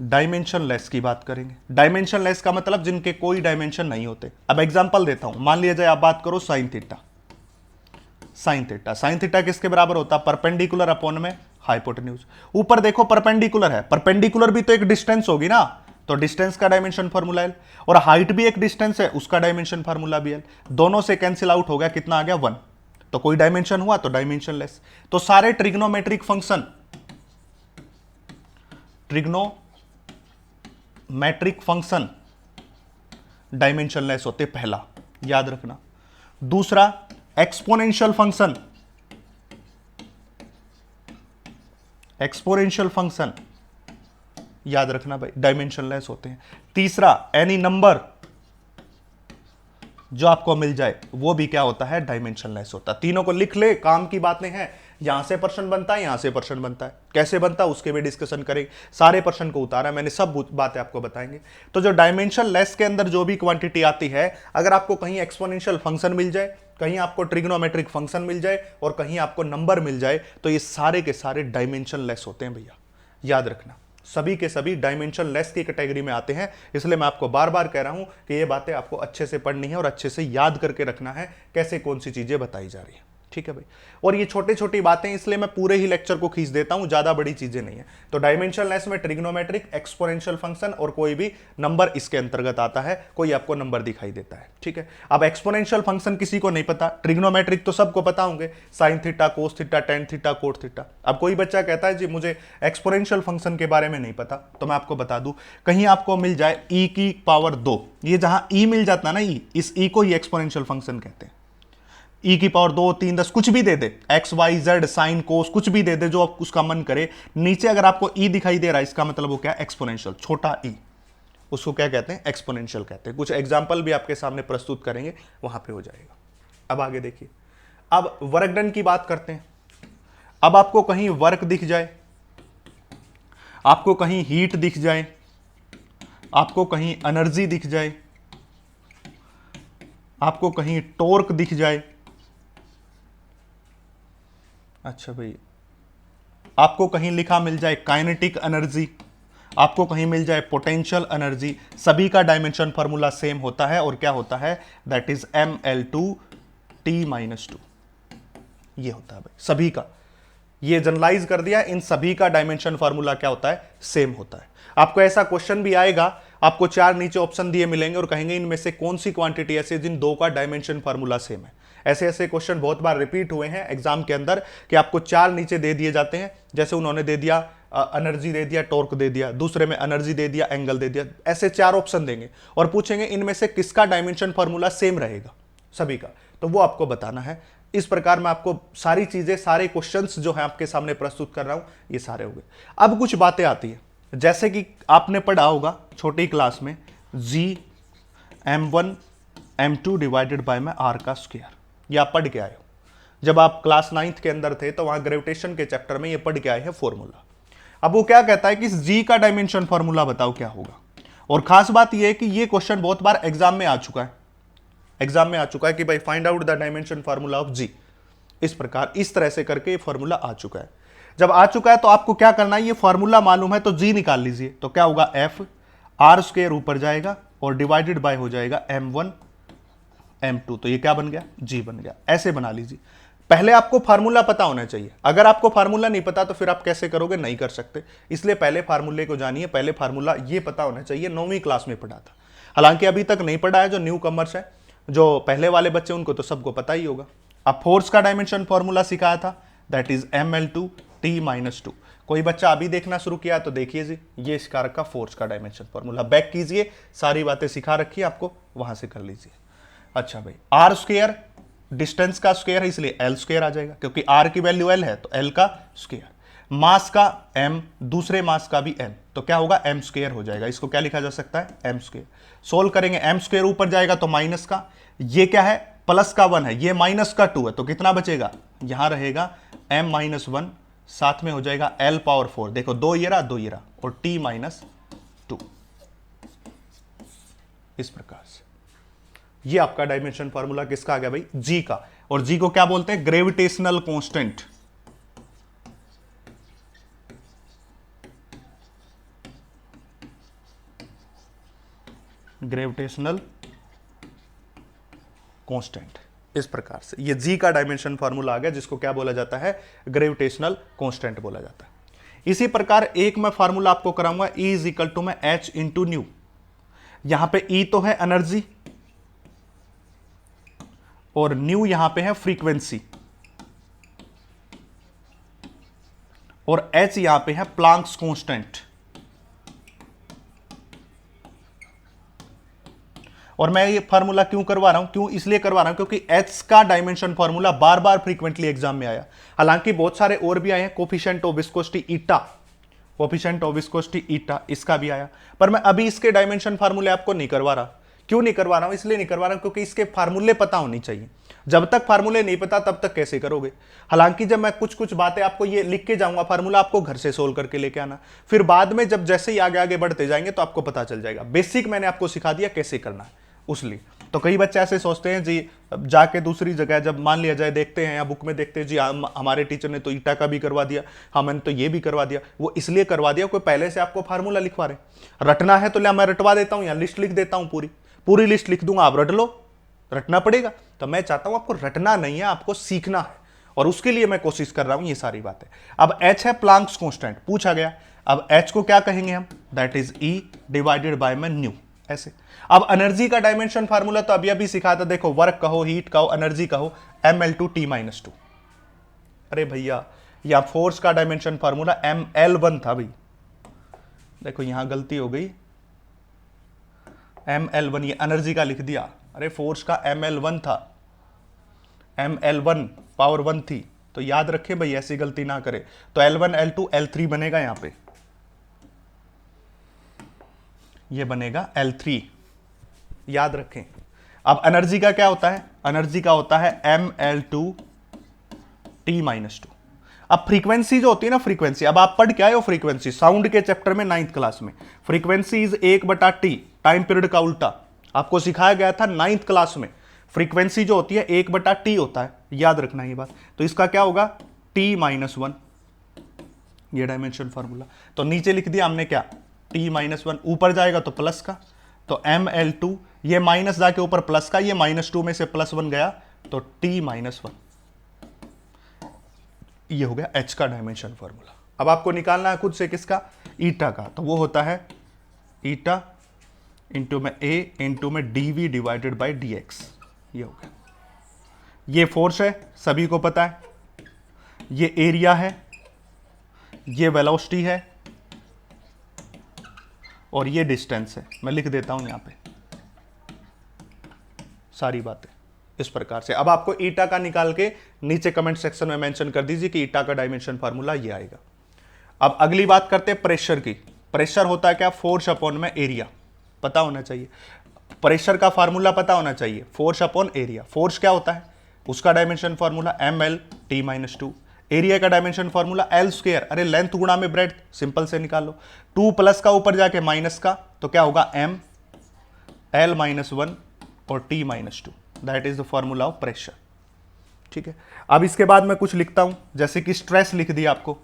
डायमेंशन लेस की बात करेंगे। डायमेंशन लेस का मतलब जिनके कोई डायमेंशन नहीं होते। अब एग्जांपल देता हूं, मान लिया जाए आप बात करो sine theta. Sine theta, sine theta किसके बराबर होता है, परपेंडिकुलर अपॉन में हाइपोटेन्यूज। ऊपर देखो परपेंडिकुलर है, परपेंडिकुलर भी तो एक डिस्टेंस होगी ना, तो डिस्टेंस का डायमेंशन फार्मूला एल, और हाइट भी एक डिस्टेंस है, उसका डायमेंशन फार्मूला भी एल। दोनों से कैंसिल आउट हो गया, कितना आ गया 1, तो कोई डायमेंशन हुआ तो डायमेंशन लेस। तो सारे trigonometric function, trigonometric function dimension less होते, पहला याद रखना। दूसरा एक्सपोनेंशियल फंक्शन, एक्सपोनेंशियल फंक्शन याद रखना भाई, डायमेंशन लेस होते हैं। तीसरा एनी नंबर जो आपको मिल जाए वो भी क्या होता है, डायमेंशन लेस होता है। तीनों को लिख ले, काम की बातें हैं। यहां से प्रश्न बनता है, यहां से प्रश्न बनता है, कैसे बनता है उसके भी डिस्कशन करेंगे। सारे प्रश्न को उतारा मैंने, सब बातें आपको बताएंगे। तो जो डायमेंशन लेस के अंदर जो भी क्वांटिटी आती है, अगर आपको कहीं एक्सपोनेंशियल फंक्शन मिल जाए, कहीं आपको ट्रिग्नोमेट्रिक फंक्शन मिल जाए और कहीं आपको नंबर मिल जाए, तो ये सारे के सारे डायमेंशन लेस होते हैं भैया, याद रखना। सभी के सभी डायमेंशन लेस की कैटेगरी में आते हैं, इसलिए मैं आपको बार बार कह रहा हूं कि ये बातें आपको अच्छे से पढ़नी है और अच्छे से याद करके रखना है, कैसे कौन सी चीजें बताई जा रही है। ठीक है भाई, और ये छोटी छोटी बातें, इसलिए मैं पूरे ही लेक्चर को खींच देता हूं, ज्यादा बड़ी चीजें नहीं है। तो डायमेंशन लेस में ट्रिग्नोमेट्रिक, एक्सपोनेंशियल फंक्शन और कोई भी नंबर इसके अंतर्गत आता है, कोई आपको नंबर दिखाई देता है। ठीक है, अब एक्सपोनेंशियल फंक्शन किसी को नहीं पता, ट्रिग्नोमेट्रिक तो सबको पता होंगे, sine theta, cos theta, tan theta, cot theta. अब कोई बच्चा कहता है जी मुझे एक्सपोनेंशियल फंक्शन के बारे में नहीं पता, तो मैं आपको बता दूं, कहीं आपको मिल जाए e की पावर 2, ये जहां e मिल जाता है ना, इस e को ही एक्सपोनेंशियल फंक्शन कहते हैं। ई की पावर 2 3 10 कुछ भी दे दे, x y z sine cos कुछ भी दे दे जो आप उसका मन करे। नीचे अगर आपको ई दिखाई दे रहा है इसका मतलब वो क्या, एक्सपोनेंशियल, छोटा ई, उसको क्या कहते हैं, एक्सपोनेंशियल कहते हैं। कुछ एग्जाम्पल भी आपके सामने प्रस्तुत करेंगे, वहां पे हो जाएगा। अब आगे देखिए, अब वर्क डन की बात करते हैं। अब आपको कहीं वर्क दिख जाए, आपको कहीं हीट दिख जाए, आपको कहीं एनर्जी दिख जाए, आपको कहीं टॉर्क दिख जाए, अच्छा भाई, आपको कहीं लिखा मिल जाए काइनेटिक एनर्जी, आपको कहीं मिल जाए पोटेंशियल एनर्जी, सभी का डायमेंशन फार्मूला सेम होता है और क्या होता है, दैट इज ml2t-2। ये होता है भाई सभी का, ये जनरलाइज कर दिया, इन सभी का डायमेंशन फार्मूला क्या होता है, सेम होता है। आपको ऐसा क्वेश्चन भी आएगा, आपको 4 नीचे ऑप्शन दिए मिलेंगे और कहेंगे इनमें से कौन सी क्वांटिटी ऐसी है जिन दो का डायमेंशन फार्मूला सेम है। ऐसे ऐसे क्वेश्चन बहुत बार रिपीट हुए हैं एग्जाम के अंदर कि आपको 4 नीचे दे दिए जाते हैं, जैसे उन्होंने दे दिया एनर्जी दे दिया, टॉर्क दे दिया, दूसरे में एनर्जी दे दिया, एंगल दे दिया, ऐसे 4 ऑप्शन देंगे और पूछेंगे इनमें से किसका डायमेंशन फार्मूला सेम रहेगा, सभी का, तो वो आपको बताना है। इस प्रकार मैं आपको सारी चीजें, सारे क्वेश्चंस जो है आपके सामने प्रस्तुत कर रहा हूं, ये सारे हो गए। अब कुछ बातें आती है, जैसे कि आपने पढ़ा होगा छोटी क्लास में Gm1 m2 डिवाइडेड बाय में r का स्क्वायर, ये आप पढ़ के आए हो। जब आप क्लास 9th के अंदर थे तो वहां ग्रेविटेशन के चैप्टर में ये पढ़ के आए हैं फॉर्मूला। अब वो क्या कहता है कि इस g का डायमेंशन फॉर्मूला बताओ क्या होगा। और खास बात यह है कि ये क्वेश्चन बहुत बार एग्जाम में आ चुका है, एग्जाम में आ चुका है कि भाई find out the dimension formula of G. इस प्रकार इस तरह से करके ये फार्मूला आ चुका है। जब आ चुका है तो आपको क्या करना है, ये फार्मूला मालूम है तो जी निकाल लीजिए, तो क्या होगा, एफ आर स्क्वायर ऊपर जाएगा और डिवाइडेड बाय हो जाएगा m1 m2, तो ये क्या बन गया, जी बन गया। ऐसे बना लीजिए। पहले आपको फार्मूला पता होना चाहिए, अगर आपको फार्मूला नहीं पता तो फिर आप कैसे करोगे, नहीं कर सकते। इसलिए पहले फार्मूले को जानिए, पहले फार्मूला ये पता होना चाहिए। 9वीं क्लास में पढ़ा था, हालांकि अभी तक नहीं पढ़ा है जो न्यू कमर्स है, जो पहले वाले बच्चे उनको तो सबको पता ही होगा। अब फोर्स का डायमेंशन फॉर्मूला सिखाया था, दैट इज ml2t-2। कोई बच्चा अभी देखना शुरू किया तो देखिए जी, ये इस कारक का फोर्स का डायमेंशन फॉर्मूला, बैक कीजिए, सारी बातें सिखा रखी है आपको, वहां से कर लीजिए। अच्छा भाई, आर स्क्वायर डिस्टेंस का स्क्वायर है इसलिए एल स्क्वायर आ जाएगा, क्योंकि आर की वैल्यू एल है तो एल का स्क्वायर, मास का एम, दूसरे मास का भी एम, तो क्या होगा, एम स्क्वायर हो जाएगा। इसको क्या लिखा जा सकता है, एम स्क्वायर। सोल्व करेंगे, एम स्क्वायर ऊपर जाएगा तो माइनस का, ये क्या है, प्लस का 1 है, ये माइनस का 2 है, तो कितना बचेगा, यहां रहेगा m-1, साथ में हो जाएगा l पावर 4, देखो 2 ये रहा, 2 ये रहा, और t-2। इस प्रकार से ये आपका डायमेंशन फार्मूला किसका आ गया भाई, g का। और g को क्या बोलते हैं, ग्रेविटेशनल कांस्टेंट। ग्रेविटेशनल कांस्टेंट, इस प्रकार से ये g का डायमेंशन फार्मूला आ गया, जिसको क्या बोला जाता है, ग्रेविटेशनल कांस्टेंट बोला जाता है। इसी प्रकार एक मैं फार्मूला आपको कराऊंगा, E इज इक्वल टू में h इंटू न्यू। यहां पे E तो है एनर्जी और न्यू यहां पे है फ्रीक्वेंसी, और h यहां पे है प्लांक्स कांस्टेंट। और मैं ये फार्मूला क्यों करवा रहा हूं, क्यों इसलिए करवा रहा हूं क्योंकि h का डायमेंशन फार्मूला बार बार फ्रीक्वेंटली एग्जाम में आया, हालांकि बहुत सारे और भी आए हैं, coefficient of viscosity eta, coefficient of viscosity ईटा, इसका भी आया, पर मैं अभी इसके डायमेंशन फार्मूले आपको नहीं करवा रहा। क्यों नहीं करवा रहा हूं, इसलिए नहीं करवा रहा हूं क्योंकि इसके फार्मूले पता होनी चाहिए। जब तक फार्मूले नहीं पता तब तक कैसे करोगे। हालांकि जब मैं कुछ कुछ बातें आपको ये लिख के जाऊंगा, फार्मूला आपको घर से सोल्व करके लेके आना, फिर बाद में जब जैसे ही आगे आगे बढ़ते जाएंगे तो आपको पता चल जाएगा। बेसिक मैंने आपको सिखा दिया कैसे करना है, उसलिए तो कई बच्चे ऐसे सोचते हैं जी, जाके दूसरी जगह जब मान लिया जाए देखते हैं या बुक में देखते हैं जी हमारे टीचर ने तो ईटा का भी करवा दिया, हमने तो ये भी करवा दिया। वो इसलिए करवा दिया कोई पहले से आपको फार्मूला लिखवा रहे। रटना है तो मैं रटवा देता हूं या लिस्ट लिख देता हूं, पूरी पूरी लिस्ट लिख दूंगा, आप रट लो, रटना पड़ेगा। तो मैं चाहता हूं आपको रटना नहीं है, आपको सीखना है, और उसके लिए मैं कोशिश कर रहा हूं ये सारी बातें। अब h है प्लांक्स कांस्टेंट पूछा गया, अब h को क्या कहेंगे हम, that is E divided by में न्यू, ऐसे। अब एनर्जी का डायमेंशन फार्मूला तो अभी अभी सिखा था, देखो वर्क कहो, हीट कहो, एनर्जी कहो, ml2t-2। अरे भैया यहां फोर्स का डायमेंशन फार्मूला ml1 था भाई, देखो यहां गलती हो गई, ml1 ये एनर्जी का लिख दिया, अरे फोर्स का ml1 था, ML1 पावर 1 थी, तो याद रखें भाई ऐसी गलती ना करें। तो L1 L2 L3 बनेगा, यहां पे ये बनेगा L3, याद रखें। अब एनर्जी का क्या होता है, एनर्जी का होता है ML2 T-2। अब फ्रीक्वेंसी जो होती है ना, फ्रीक्वेंसी, अब आप पढ़ के आए हो फ्रीक्वेंसी साउंड के चैप्टर में 9th क्लास में। Frequency is 1/T, time period का उल्टा आपको सिखाया गया था 9th क्लास में। फ्रीक्वेंसी जो होती है 1/T होता है, याद रखना ये बात। तो इसका क्या होगा T-1, ये डायमेंशन फार्मूला। तो नीचे लिख दिया हमने क्या, T-1, ऊपर जाएगा तो प्लस का, तो ML2, ये माइनस जाके ऊपर प्लस का, ये -2 में से +1 गया, तो T-1, ये हो गया H का डायमेंशन फार्मूला। अब आपको निकालना है खुद से किसका, ईटा का, तो वो होता है ईटा इंटू में A इंटू में dV डिवाइडेड बाई dx, ये हो गया। ये फोर्स है, सभी को पता है, ये एरिया है, ये वेलोसिटी है, और ये डिस्टेंस है। मैं लिख देता हूं यहां पे सारी बातें इस प्रकार से। अब आपको ईटा का निकाल के नीचे कमेंट सेक्शन में मेंशन कर दीजिए कि ईटा का डायमेंशन फार्मूला ये आएगा। अब अगली बात करते हैं प्रेशर की। प्रेशर होता है क्या, फोर्स अपॉन में एरिया, पता होना चाहिए। प्रेशर का फार्मूला पता होना चाहिए, फोर्स अपॉन एरिया। फोर्स क्या होता है, उसका डायमेंशन फार्मूला ML-T-2। एरिया का डायमेंशन फार्मूला L², अरे लेंथ गुणा में ब्रेड्थ, सिंपल से निकालो। 2 प्लस का ऊपर जाके माइनस का, तो क्या होगा ML-1 और T-2, that is the formula of pressure. ठीक है, अब इसके बाद मैं कुछ लिखता हूं, जैसे कि स्ट्रेस लिख दिया आपको।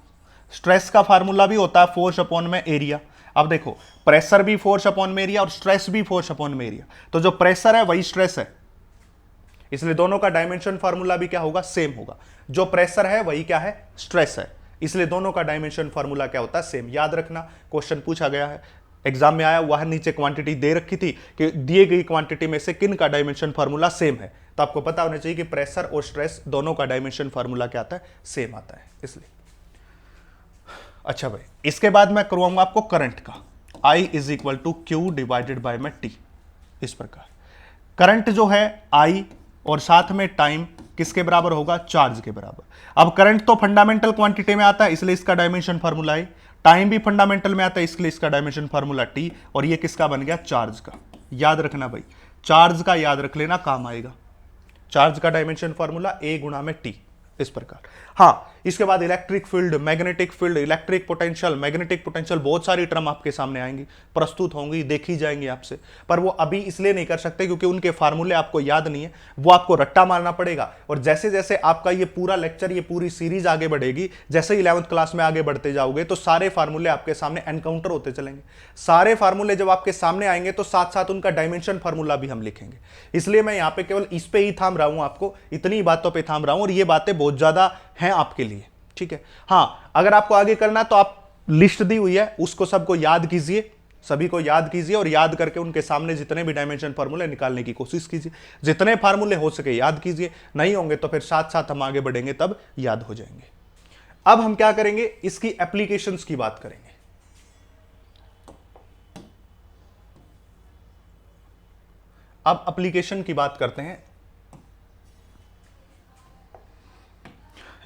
स्ट्रेस का फार्मूला भी होता है फोर्स अपॉन में एरिया। अब देखो, प्रेशर भी फोर्स अपॉन में एरिया और स्ट्रेस भी फोर्स अपॉन में एरिया, तो जो प्रेशर है वही स्ट्रेस है, इसलिए दोनों का डायमेंशन फार्मूला भी क्या होगा, सेम होगा। जो प्रेशर है वही क्या है, स्ट्रेस है, इसलिए दोनों का डायमेंशन फार्मूला क्या होता है, सेम। याद रखना, क्वेश्चन पूछा गया है, एग्जाम में आया हुआ है, नीचे क्वांटिटी दे रखी थी कि दिए गई क्वांटिटी में से किन का डायमेंशन फार्मूला सेम है, तो आपको पता होना चाहिए कि प्रेशर और स्ट्रेस दोनों का डायमेंशन फार्मूला क्या आता है, सेम आता है, इसलिए। अच्छा भाई, इसके बाद मैं करवाऊंगा आपको करंट का, I = Q डिवाइडेड बाय में T, इस प्रकार। करंट जो है I और साथ में टाइम किसके बराबर होगा, चार्ज के बराबर। अब करंट तो फंडामेंटल क्वांटिटी में आता है, इसलिए इसका डायमेंशन फार्मूला है। टाइम भी फंडामेंटल में आता है, इसलिए इसका डायमेंशन फार्मूला T, और ये किसका बन गया, चार्ज का। याद रखना भाई, चार्ज का याद रख लेना, काम आएगा। चार्ज का डायमेंशन फार्मूला A गुणा में T, इस प्रकार। हाँ, इसके बाद electric field, magnetic field, electric potential, magnetic potential, बहुत सारी टर्म आपके सामने आएंगी, प्रस्तुत होंगी, देखी जाएंगी आपसे, पर वो अभी इसलिए नहीं कर सकते क्योंकि उनके फार्मूले आपको याद नहीं है, वो आपको रट्टा मारना पड़ेगा। और जैसे जैसे आपका ये पूरा लेक्चर, ये पूरी सीरीज आगे बढ़ेगी, जैसे 11th क्लास में आगे बढ़ते जाओगे, तो सारे फार्मूले आपके सामने एनकाउंटर होते चलेंगे। सारे फार्मूले जब आपके सामने आएंगे तो साथ साथ उनका डायमेंशन फार्मूला भी हम लिखेंगे। इसलिए मैं यहाँ पे केवल इस पे ही थाम रहा हूं, आपको इतनी बातों पे थाम रहा हूं, और ये बातें बहुत ज्यादा हैं आपके लिए। ठीक है, हाँ, अगर आपको आगे करना तो आप लिस्ट दी हुई है, उसको सबको याद कीजिए, सभी को याद कीजिए, और याद करके उनके सामने जितने भी डायमेंशन फार्मूले निकालने की कोशिश कीजिए। जितने फार्मूले हो सके याद कीजिए, नहीं होंगे तो फिर साथ साथ हम आगे बढ़ेंगे, तब याद हो जाएंगे। अब हम क्या करेंगे, इसकी एप्लीकेशंस की बात करेंगे। अब एप्लीकेशन की बात करते हैं।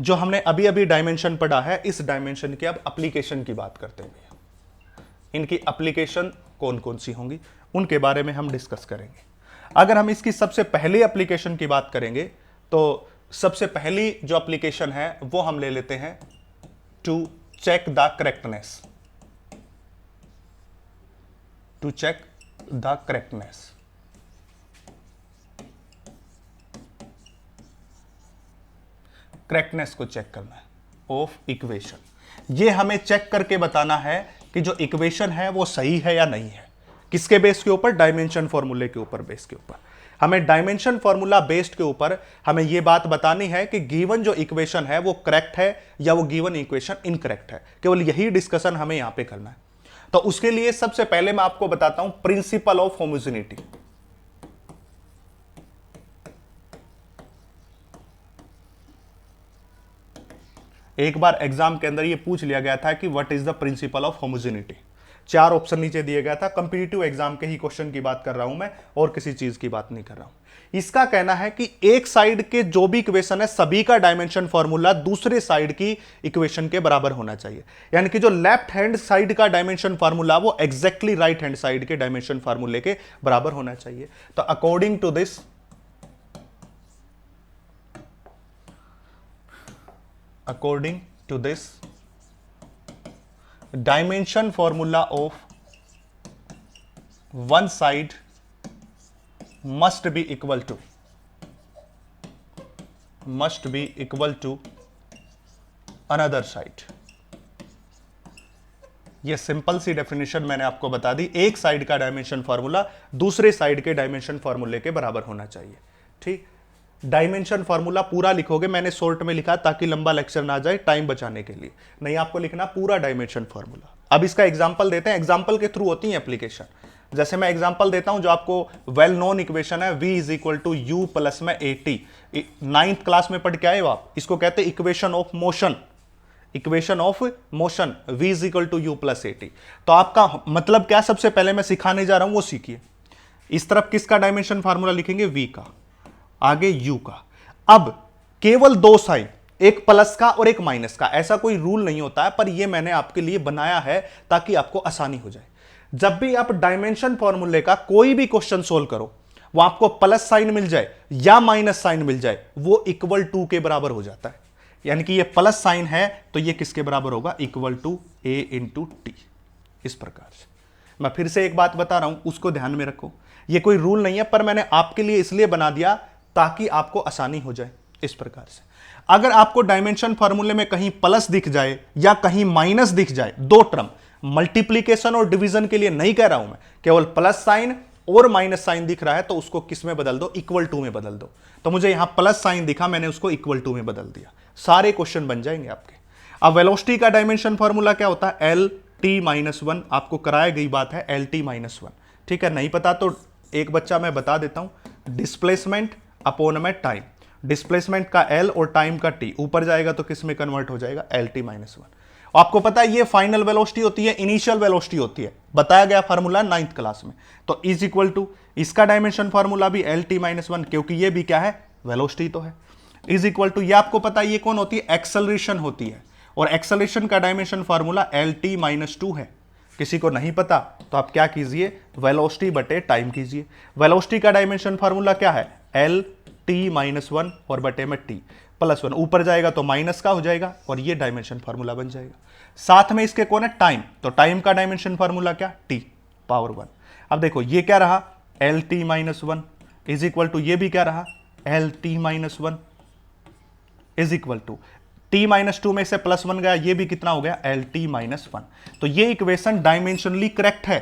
जो हमने अभी अभी डायमेंशन पढ़ा है, इस डायमेंशन की अब एप्लीकेशन की बात करते हैं। इनकी एप्लीकेशन कौन कौन सी होंगी, उनके बारे में हम डिस्कस करेंगे। अगर हम इसकी सबसे पहली एप्लीकेशन की बात करेंगे, तो सबसे पहली जो एप्लीकेशन है वो हम ले लेते हैं to check the correctness. To check the correctness, correctness को चेक करना है ऑफ इक्वेशन। ये हमें चेक करके बताना है कि जो इक्वेशन है वो सही है या नहीं है। किसके बेस के ऊपर, डायमेंशन फॉर्मूले के ऊपर, बेस के ऊपर। हमें डायमेंशन फॉर्मूला बेस्ड के ऊपर हमें यह बात बतानी है कि गिवन जो इक्वेशन है वो करेक्ट है या वो गिवन इक्वेशन इनकरेक्ट है। केवल यही डिस्कशन हमें यहां पे करना है। तो उसके लिए सबसे पहले मैं आपको बताता हूं प्रिंसिपल ऑफ होमोजेनिटी। एक बार एग्जाम के अंदर ये पूछ लिया गया था कि what is the principal of homogeneity. 4 option नीचे दिए गया था, कंपीटिटिव एग्जाम के ही क्वेश्चन की बात कर रहा हूं मैं, और किसी चीज की बात नहीं कर रहा हूं। इसका कहना है कि एक साइड के जो भी इक्वेशन है सभी का डायमेंशन फॉर्मूला दूसरे साइड की इक्वेशन के बराबर होना चाहिए, यानी कि जो लेफ्ट हैंड साइड का डायमेंशन फॉर्मूला वो एग्जैक्टली राइट हैंड साइड के डायमेंशन फॉर्मूले के बराबर होना चाहिए। तो according to this dimension formula of one side must be equal to another side। ये सिंपल सी डेफिनेशन मैंने आपको बता दी, एक साइड का डायमेंशन फॉर्मूला दूसरे साइड के डायमेंशन फॉर्मूले के बराबर होना चाहिए। ठीक, डायमेंशन फॉर्मूला पूरा लिखोगे, मैंने शॉर्ट में लिखा ताकि लंबा लेक्चर ना जाए, टाइम बचाने के लिए, नहीं आपको लिखना पूरा डायमेंशन फॉर्मूला। अब इसका एग्जांपल देते हैं, एग्जांपल के थ्रू होती है एप्लीकेशन। जैसे मैं एग्जांपल देता हूं, जो आपको वेल नोन इक्वेशन है v is equal to U plus में AT, 9th क्लास में पढ़ के आए हो आप, इसको कहते हैं equation of motion, v is equal to U plus AT। तो आपका मतलब क्या, सबसे पहले मैं सिखाने जा रहा हूं वो सीखिए। इस तरफ किसका डायमेंशन फार्मूला लिखेंगे, v का, आगे u का। अब केवल 2 साइन, एक प्लस का और एक माइनस का, ऐसा कोई रूल नहीं होता है, पर यह मैंने आपके लिए बनाया है ताकि आपको आसानी हो जाए। जब भी आप डायमेंशन फॉर्मूले का कोई भी क्वेश्चन सोल्व करो, वो आपको प्लस साइन मिल जाए या माइनस साइन मिल जाए, वो इक्वल टू के बराबर हो जाता है। यानी कि ये प्लस साइन है तो ये किसके बराबर होगा, equal to a into T. इस प्रकार से मैं फिर से एक बात बता रहा हूं, उसको ध्यान में रखो, ये कोई रूल नहीं है, पर मैंने आपके लिए इसलिए बना दिया ताकि आपको आसानी हो जाए। इस प्रकार से अगर आपको डायमेंशन फॉर्मूले में कहीं प्लस दिख जाए या कहीं माइनस दिख जाए, 2 टर्म, मल्टीप्लीकेशन और डिवीजन के लिए नहीं कह रहा हूं मैं, केवल प्लस साइन और माइनस साइन दिख रहा है तो उसको किस में बदल दो, इक्वल टू में बदल दो। तो मुझे यहां प्लस साइन दिखा, मैंने उसको इक्वल टू में बदल दिया, सारे क्वेश्चन बन जाएंगे आपके। अब वेलोसिटी का डायमेंशन फॉर्मूला क्या होता है, LT-1, आपको कराई गई बात है LT-1। ठीक है, नहीं पता तो एक बच्चा मैं बता देता हूं, डिस्प्लेसमेंट अपॉन में टाइम, डिस्प्लेसमेंट का L और टाइम का T, ऊपर जाएगा तो किस में कन्वर्ट हो जाएगा, LT-1। आपको पता है ये फाइनल वेलोसिटी होती है, इनिशियल वेलोसिटी होती है, बताया गया फार्मूला 9th क्लास में। तो इज इक्वल टू, इसका डायमेंशन फार्मूला भी LT-1, क्योंकि ये भी क्या है, वेलोसिटी तो है। इज इक्वल टू, ये आपको पता है ये कौन होती है, एक्सेलरेशन होती है, और एक्सेलरेशन का डायमेंशन फार्मूला LT-2 है। किसी को नहीं पता तो आप क्या कीजिए, वेलोसिटी बटे टाइम कीजिए। वेलोसिटी का डायमेंशन फार्मूला क्या है, LT-1 और बटे में T प्लस 1, ऊपर जाएगा तो माइनस का हो जाएगा और ये डायमेंशन फार्मूला बन जाएगा। साथ में इसके कौन है, टाइम, तो टाइम का डायमेंशन फार्मूला क्या, T पावर 1। अब देखो ये क्या रहा, LT-1 इज इक्वल टू, ये भी क्या रहा, LT-1 is equal to T-2 में से प्लस 1 गया, ये भी कितना हो गया, LT-1। तो ये इक्वेशन डायमेंशनली करेक्ट है।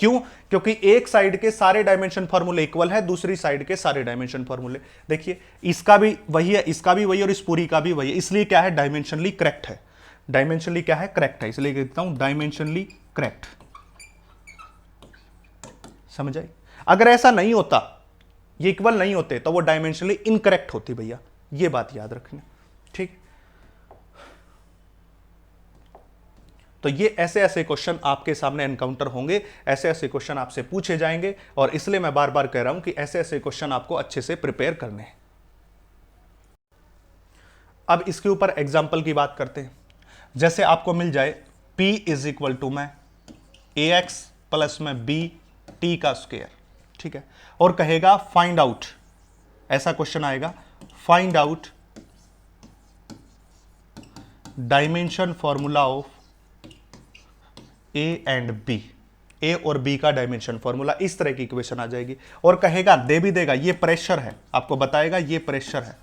क्यों, क्योंकि एक साइड के सारे डायमेंशन फॉर्मूले इक्वल है, दूसरी साइड के सारे डायमेंशन फॉर्मूले, देखिए इसका भी वही है, इसका भी वही और इस पूरी का भी वही है, इसलिए क्या है, डायमेंशनली करेक्ट है। डायमेंशनली क्या है, करेक्ट है, इसलिए कहता हूं डायमेंशनली करेक्ट। समझ आई? अगर ऐसा नहीं होता, ये इक्वल नहीं होते, तो वो डायमेंशनली इनकरेक्ट होती भैया, ये बात याद रखना। ठीक, तो ये ऐसे ऐसे क्वेश्चन आपके सामने एनकाउंटर होंगे, ऐसे ऐसे क्वेश्चन आपसे पूछे जाएंगे, और इसलिए मैं बार बार कह रहा हूं कि ऐसे ऐसे क्वेश्चन आपको अच्छे से प्रिपेयर करने हैं। अब इसके ऊपर एग्जाम्पल की बात करते हैं। जैसे आपको मिल जाए P इज इक्वल टू में AX प्लस में BT का स्क्वायर, ठीक है, और कहेगा फाइंड आउट, ऐसा क्वेश्चन आएगा, find out dimension formula of A and B, A और B का डायमेंशन फॉर्मूला, इस तरह की इक्वेशन आ जाएगी। और कहेगा, दे भी देगा, ये प्रेशर है, आपको बताएगा ये प्रेशर है,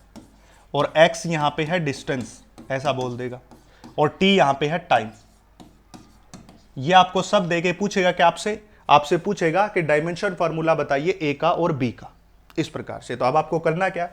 और X यहां पे है डिस्टेंस, ऐसा बोल देगा, और T यहां पे है टाइम। ये आपको सब देके पूछेगा कि आपसे पूछेगा कि डायमेंशन फॉर्मूला बताइए A का और B का, इस प्रकार से। तो अब आपको करना क्या,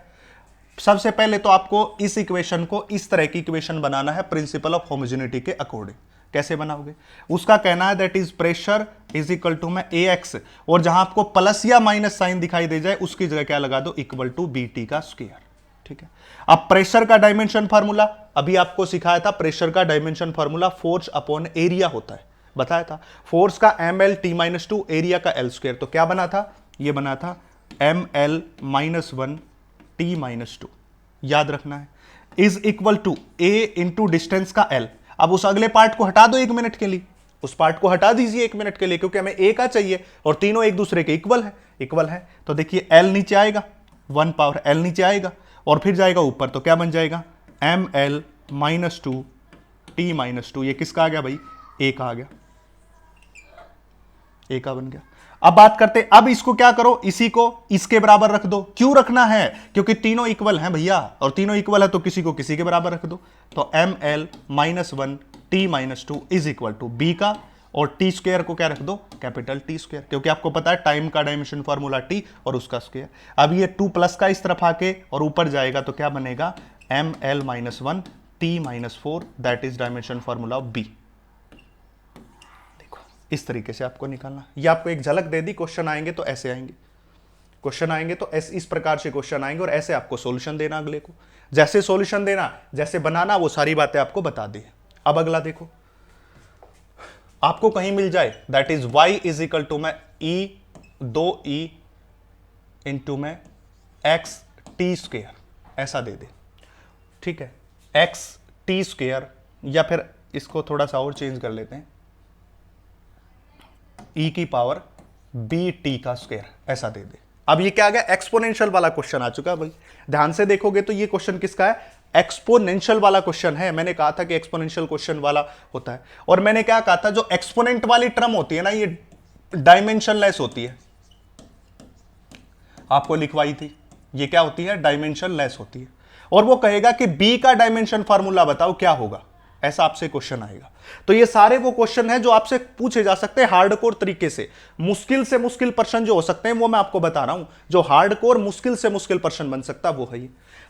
सबसे पहले तो आपको इस इक्वेशन को इस तरह की इक्वेशन बनाना है प्रिंसिपल ऑफ होमोजेनिटी के अकॉर्डिंग। कैसे बनाओगे, उसका कहना है that is pressure is equal to में AX, और जहां आपको प्लस या माइनस साइन दिखाई दे जाए उसकी जगह क्या लगा दो, इक्वल टू BT का स्क्वायर। ठीक है, अब प्रेशर का डायमेंशन फार्मूला अभी आपको सिखाया था, प्रेशर का dimension formula force upon area होता है, बताया था। फोर्स का ml(t-2), एरिया का l², तो क्या बना था, ये बना था ml-1(t-2), याद रखना है, is equal to a into distance का l। अब उस अगले पार्ट को हटा दो 1 मिनट के लिए, उस पार्ट को हटा दीजिए 1 मिनट के लिए, क्योंकि हमें a का चाहिए और तीनों एक दूसरे के इक्वल है। तो देखिए l नीचे आएगा, 1 पावर l नीचे आएगा और फिर जाएगा ऊपर, तो क्या बन जाएगा ml-2t-2। ये किसका आ गया भाई, a का आ गया, a का बन गया। अब बात करते, अब इसको क्या करो, इसी को इसके बराबर रख दो। क्यों रखना है, क्योंकि तीनों इक्वल हैं भैया, और तीनों इक्वल है तो किसी को किसी के बराबर रख दो। तो ml-1t-2 is equal to b का, और t स्क्वायर को क्या रख दो, कैपिटल T स्क्वायर, क्योंकि आपको पता है टाइम का डायमेंशन फॉर्मूला t और उसका स्क्वायर। अब ये 2 प्लस का इस तरफ आके और ऊपर जाएगा तो क्या बनेगा ml-1t-4, that is dimension formula of b। इस तरीके से आपको निकालना। ये आपको एक झलक दे दी, क्वेश्चन आएंगे तो ऐसे आएंगे, क्वेश्चन आएंगे तो इस प्रकार से क्वेश्चन आएंगे, और ऐसे आपको सॉल्यूशन देना अगले को, जैसे सॉल्यूशन देना, जैसे बनाना, वो सारी बातें आपको बता दी। अब अगला देखो, आपको कहीं मिल जाए that is y is equal to में e इंटू में x t स्क्वायर, ऐसा दे दे, ठीक है, x t स्क्वायर, या फिर इसको थोड़ा सा और चेंज कर लेते हैं, e की पावर b t का स्क्वायर, ऐसा दे दे। अब ये क्या आ गया, एक्सपोनेंशियल वाला क्वेश्चन आ चुका है भाई। ध्यान से देखोगे तो ये क्वेश्चन किसका है, एक्सपोनेंशियल वाला क्वेश्चन है। मैंने कहा था कि एक्सपोनेंशियल क्वेश्चन वाला होता है, और मैंने क्या कहा था, जो एक्सपोनेंट वाली टर्म होती है ना, ये डायमेंशनलेस होती है, आपको लिखवाई थी, ये क्या होती है, डायमेंशनलेस होती है। और वो कहेगा कि b का डायमेंशन फार्मूला बताओ क्या होगा, ऐसा आपसे क्वेश्चन आएगा। तो ये सारे वो क्वेश्चन हैं जो आपसे पूछे जा सकते हैं हार्डकोर तरीके से मुश्किल प्रश्न जो हो सकते हैं वो मैं आपको बता रहा हूं, जो हार्डकोर मुश्किल से मुश्किल प्रश्न बन सकता है वो है ये।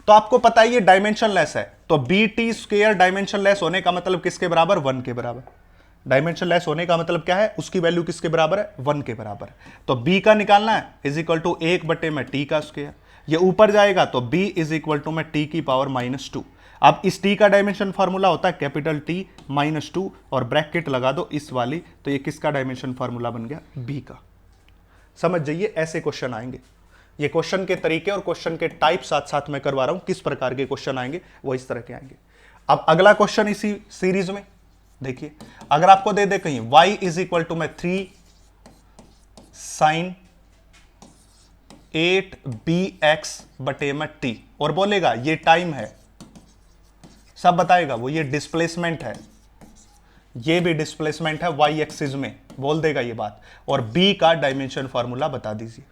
तो आपको पता है ये डायमेंशनलेस है, तो बी टी स्क्वायर डायमेंशनलेस होने का मतलब किसके बराबर, 1 के बराबर। डायमेंशनलेस होने का मतलब क्या है, उसकी वैल्यू किसके बराबर है, 1 के बराबर। तो b का निकालना है, इज इक्वल टू 1/t का स्क्वायर, ये ऊपर जाएगा तो b इज इक्वल टू में t की पावर -2। अब इस t का डायमेंशन फार्मूला होता है कैपिटल T -2, और ब्रैकेट लगा दो इस वाली, तो ये किसका डायमेंशन फार्मूला बन गया, b का। समझ जाइए, ऐसे क्वेश्चन आएंगे। ये क्वेश्चन के तरीके और क्वेश्चन के टाइप साथ साथ मैं करवा रहा हूं, किस प्रकार के क्वेश्चन आएंगे वो इस तरह के आएंगे। अब अगला क्वेश्चन इसी सीरीज में देखिए, अगर आपको दे दे कहीं y इज इक्वल टू में 3 sin 8bx बटे में t, और बोलेगा ये टाइम है, सब बताएगा वो, ये डिस्प्लेसमेंट है, ये भी डिस्प्लेसमेंट है y एक्सिस में, बोल देगा ये बात, और b का डायमेंशन फार्मूला बता दीजिए।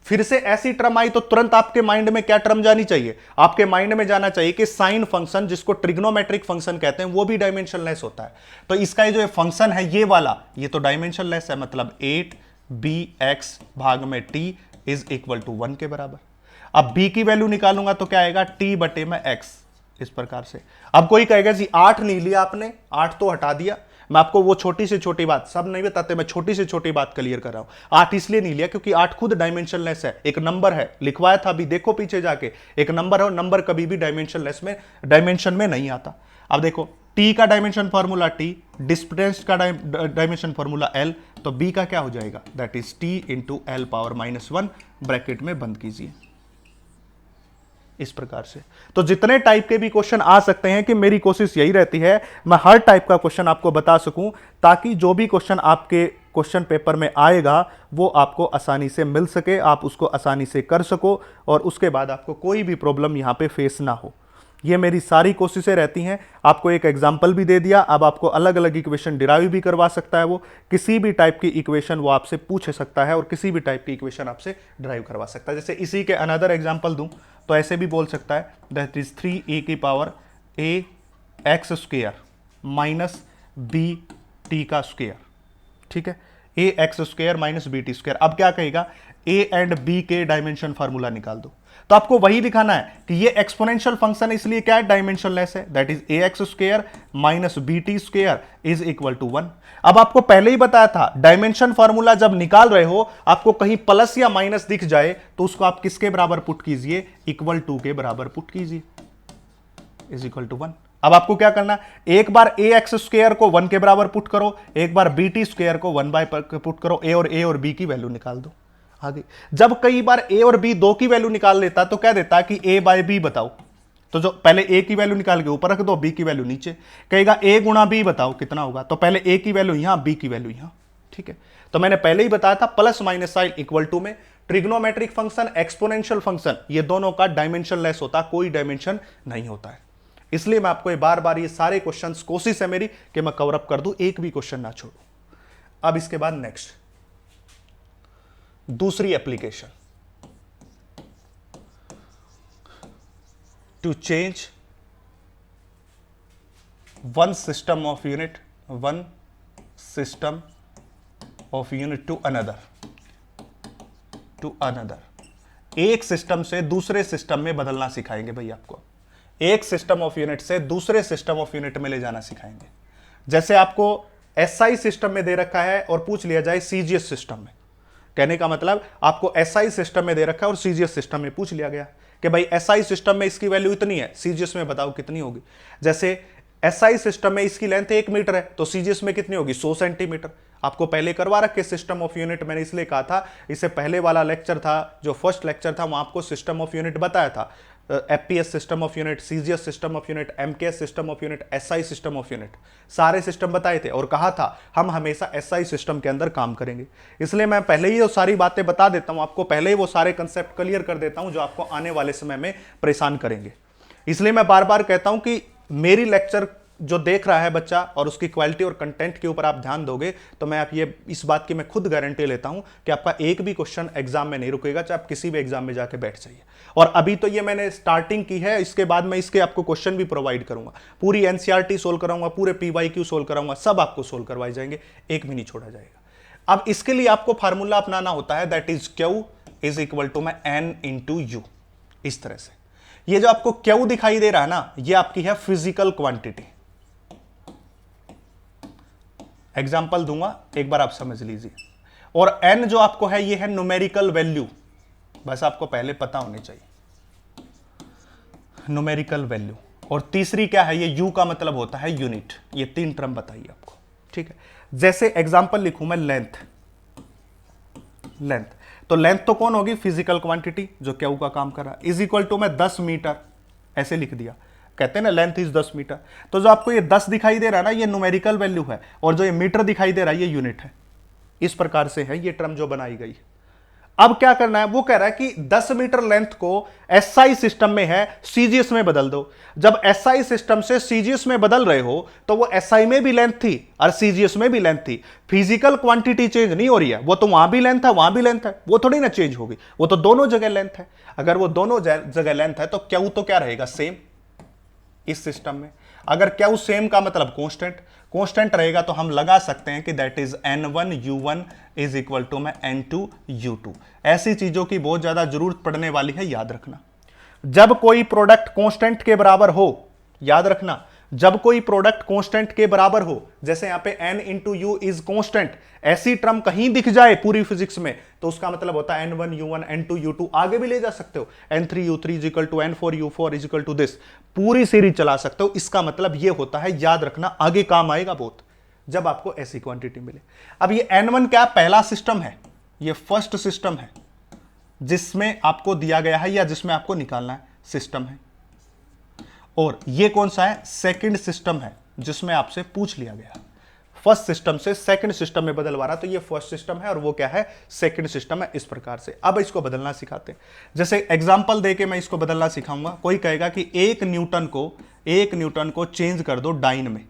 फिर से ऐसी टर्म आई तो तुरंत आपके माइंड में क्या टर्म जानी चाहिए, आपके माइंड में जाना चाहिए कि साइन फंक्शन, जिसको ट्रिग्नोमेट्रिक फंक्शन कहते हैं, वो भी डायमेंशनलेस होता है। तो इसका जो फंक्शन है ये वाला, ये तो डायमेंशनलेस है, मतलब 8bx भाग में t इज इक्वल टू 1 के बराबर। अब b की वैल्यू निकालूंगा तो क्या आएगा, t बटे में x, इस प्रकार से। अब कोई कहेगा जी 8 नहीं लिया आपने, 8 तो हटा दिया। मैं आपको वो छोटी से छोटी बात, सब नहीं बताते, मैं छोटी से छोटी बात क्लियर कर रहा हूं। 8 इसलिए नहीं लिया क्योंकि 8 खुद डायमेंशनलेस है, एक नंबर है, लिखवाया था अभी, देखो पीछे जाके, एक नंबर है, और नंबर कभी भी डायमेंशन में नहीं आता। अब देखो t का डायमेंशन फॉर्मूला t, डिस्टेंस का डायमेंशन फॉर्मूला l, तो b का क्या हो जाएगा, that is t into l power -1, bracket में बंद कीजिए, इस प्रकार से। तो जितने टाइप के भी क्वेश्चन आ सकते हैं, कि मेरी कोशिश यही रहती है मैं हर टाइप का क्वेश्चन आपको बता सकूं, ताकि जो भी क्वेश्चन आपके क्वेश्चन पेपर में आएगा वो आपको आसानी से मिल सके, आप उसको आसानी से कर सको, और उसके बाद आपको कोई भी प्रॉब्लम यहां पे फेस ना हो। ये मेरी सारी कोशिशें रहती हैं। आपको एक एग्जाम्पल भी दे दिया, अब आपको अलग अलग इक्वेशन डिराइव भी करवा सकता है, वो किसी भी टाइप की इक्वेशन वो आपसे पूछ सकता है, और किसी भी टाइप की इक्वेशन आपसे डिराइव करवा सकता है। जैसे इसी के अनदर एग्जाम्पल दूं तो ऐसे भी बोल सकता है, दैट इज 3a की power ax square minus bt का स्क्वायर, ठीक है, ax square minus bt square. अब क्या कहेगा, a एंड b के डायमेंशन फार्मूला निकाल दो। तो आपको वही दिखाना है कि ये एक्सपोनेंशियल फंक्शन इसलिए क्या है, डायमेंशनलेस है, that is ax square minus bt square is equal to 1। अब आपको पहले ही बताया था, डायमेंशन फार्मूला जब निकाल रहे हो, आपको कहीं प्लस या माइनस दिख जाए तो उसको आप किसके बराबर पुट कीजिए, इक्वल टू के बराबर पुट कीजिए, इज इक्वल टू 1। अब आपको क्या करना, एक बार ए एक्स स्क्वायर को 1 के बराबर पुट करो, एक बार बी टी स्क्वायर को 1 बाय पुट करो, ए और बी की वैल्यू निकाल दो। आगे जब कई बार ए और बी दो की वैल्यू निकाल लेता तो क्या देता कि ए बाय बी बताओ, तो जो पहले ए की वैल्यू निकाल के ऊपर रख दो, बी की वैल्यू नीचे। कहेगा ए गुणा बी बताओ कितना होगा, तो पहले ए की वैल्यू यहां, बी की वैल्यू यहां। ठीक है, तो मैंने पहले ही बताया था plus minus sine equal to में ट्रिग्नोमेट्रिक फंक्शन, एक्सपोनेंशियल फंक्शन, ये दोनों का डायमेंशनलेस होता, कोई डायमेंशन नहीं होता है। इसलिए मैं आपको बार बार ये सारे क्वेश्चंस, कोशिश है मेरी कि मैं कवर अप कर दूं, एक भी क्वेश्चन ना छोड़ूं। अब इसके बाद नेक्स्ट दूसरी application, to change one system of unit to another, एक सिस्टम से दूसरे सिस्टम में बदलना सिखाएंगे भाई आपको, एक सिस्टम ऑफ यूनिट से दूसरे सिस्टम ऑफ यूनिट में ले जाना सिखाएंगे। जैसे आपको एसआई सिस्टम में दे रखा है और पूछ लिया जाए सीजीएस सिस्टम में, कहने का मतलब आपको एसआई सिस्टम में दे रखा है और सीजीएस सिस्टम में पूछ लिया गया कि भाई एसआई सिस्टम में इसकी वैल्यू इतनी है, सीजीएस में बताओ कितनी होगी। जैसे एसआई सिस्टम में इसकी लेंथ 1 मीटर है, तो सीजीएस में कितनी होगी, 100 सेंटीमीटर। आपको पहले करवा रखे सिस्टम ऑफ यूनिट, मैंने इसलिए कहा था, इससे पहले वाला लेक्चर था जो फर्स्ट लेक्चर था, वहां आपको सिस्टम ऑफ यूनिट बताया था, FPS system of unit, CGS system of unit, MKS system of unit, SI system of unit, सारे सिस्टम बताए थे और कहा था हम हमेशा एसआई सिस्टम के अंदर काम करेंगे। इसलिए मैं पहले ही वो सारी बातें बता देता हूं आपको, पहले ही वो सारे कंसेप्ट क्लियर कर देता हूं जो आपको आने वाले समय में परेशान करेंगे। इसलिए मैं बार बार कहता हूं कि मेरी लेक्चर जो देख रहा है बच्चा और उसकी क्वालिटी और कंटेंट के ऊपर आप ध्यान दोगे तो मैं आप ये इस बात की मैं खुद गारंटी लेता हूं कि आपका एक भी क्वेश्चन एग्जाम में नहीं रुकेगा, चाहे आप किसी भी एग्जाम में जाके बैठ जाइए। और अभी तो ये मैंने स्टार्टिंग की है, इसके बाद मैं इसके आपको क्वेश्चन भी प्रोवाइड करूंगा, पूरी एनसीईआरटी सोल्व कराऊंगा, पूरे पीवाईक्यू सोल्व कराऊंगा, सब आपको सोल्व करवाए जाएंगे, एक भी नहीं छोड़ा जाएगा। अब इसके लिए आपको फार्मूला अपनाना होता है, that is Q is equal to में एन इंटू यू। इस तरह से ये जो आपको क्यू दिखाई दे रहा है ना, ये आपकी है फिजिकल क्वांटिटी। एग्जाम्पल दूंगा, एक बार आप समझ लीजिए। और n जो आपको है ये है न्यूमेरिकल वैल्यू, बस आपको पहले पता होनी चाहिए न्यूमेरिकल वैल्यू। और तीसरी क्या है, ये u का मतलब होता है यूनिट। ये 3 टर्म बताइए आपको, ठीक है। जैसे एग्जाम्पल लिखूं मैं लेंथ, तो लेंथ तो कौन होगी, फिजिकल क्वांटिटी जो क्यू का काम कर रहा है, इज इक्वल टू मैं 10 मीटर ऐसे लिख दिया, कहते हैं ना लेंथ इज 10 मीटर। तो जो आपको ये 10 दिखाई दे रहा है ना, ये न्यूमेरिकल वैल्यू है, और जो ये मीटर दिखाई दे रहा है ये यूनिट है। इस प्रकार से है ये टर्म जो बनाई गई। अब क्या करना है, वो कह रहा है कि 10 मीटर लेंथ को एसआई सिस्टम में है सीजीएस में बदल दो। जब एसआई सिस्टम से सीजीएस में बदल रहे हो तो वो एसआई में भी लेंथ थी और सीजीएस में भी लेंथ थी, फिजिकल क्वांटिटी चेंज नहीं हो रही है। वो तो वहां भी लेंथ है, वहां भी लेंथ है, वो थोड़ी ना चेंज होगी, वो तो दोनों जगह लेंथ है। अगर वो दोनों जगह लेंथ है तो क्यू तो क्या रहेगा, सेम। इस सिस्टम में अगर क्यू सेम का मतलब कांस्टेंट रहेगा तो हम लगा सकते हैं कि that is n1 u1 is equal to में n2 u2। ऐसी चीजों की बहुत ज्यादा जरूरत पड़ने वाली है, याद रखना। जब कोई प्रोडक्ट कांस्टेंट के बराबर हो, याद रखना, जब कोई प्रोडक्ट कांस्टेंट के बराबर हो, जैसे यहां पे n into you is constant, ऐसी टर्म कहीं दिख जाए पूरी फिजिक्स में तो उसका मतलब होता है n1 u1 n2 u2। आगे भी ले जा सकते हो, n3 u3 is equal to n4 u4 is equal to this, पूरी सीरीज चला सकते हो। इसका मतलब यह होता है, याद रखना, आगे काम आएगा बहुत जब आपको ऐसी क्वांटिटी मिले। अब ये n1 क्या पहला सिस्टम है, ये फर्स्ट सिस्टम है जिसमें आपको दिया गया है या जिसमें आपको निकालना है सिस्टम है। और ये कौन सा है, सेकंड सिस्टम है जिसमें आपसे पूछ लिया गया फर्स्ट सिस्टम से सेकंड सिस्टम में बदलवा रहा, तो ये फर्स्ट सिस्टम है और वो क्या है, सेकंड सिस्टम है। इस प्रकार से अब इसको बदलना सिखाते हैं। जैसे एग्जांपल देके मैं इसको बदलना सिखाऊंगा। कोई कहेगा कि 1 न्यूटन को चेंज कर दो डाइन में,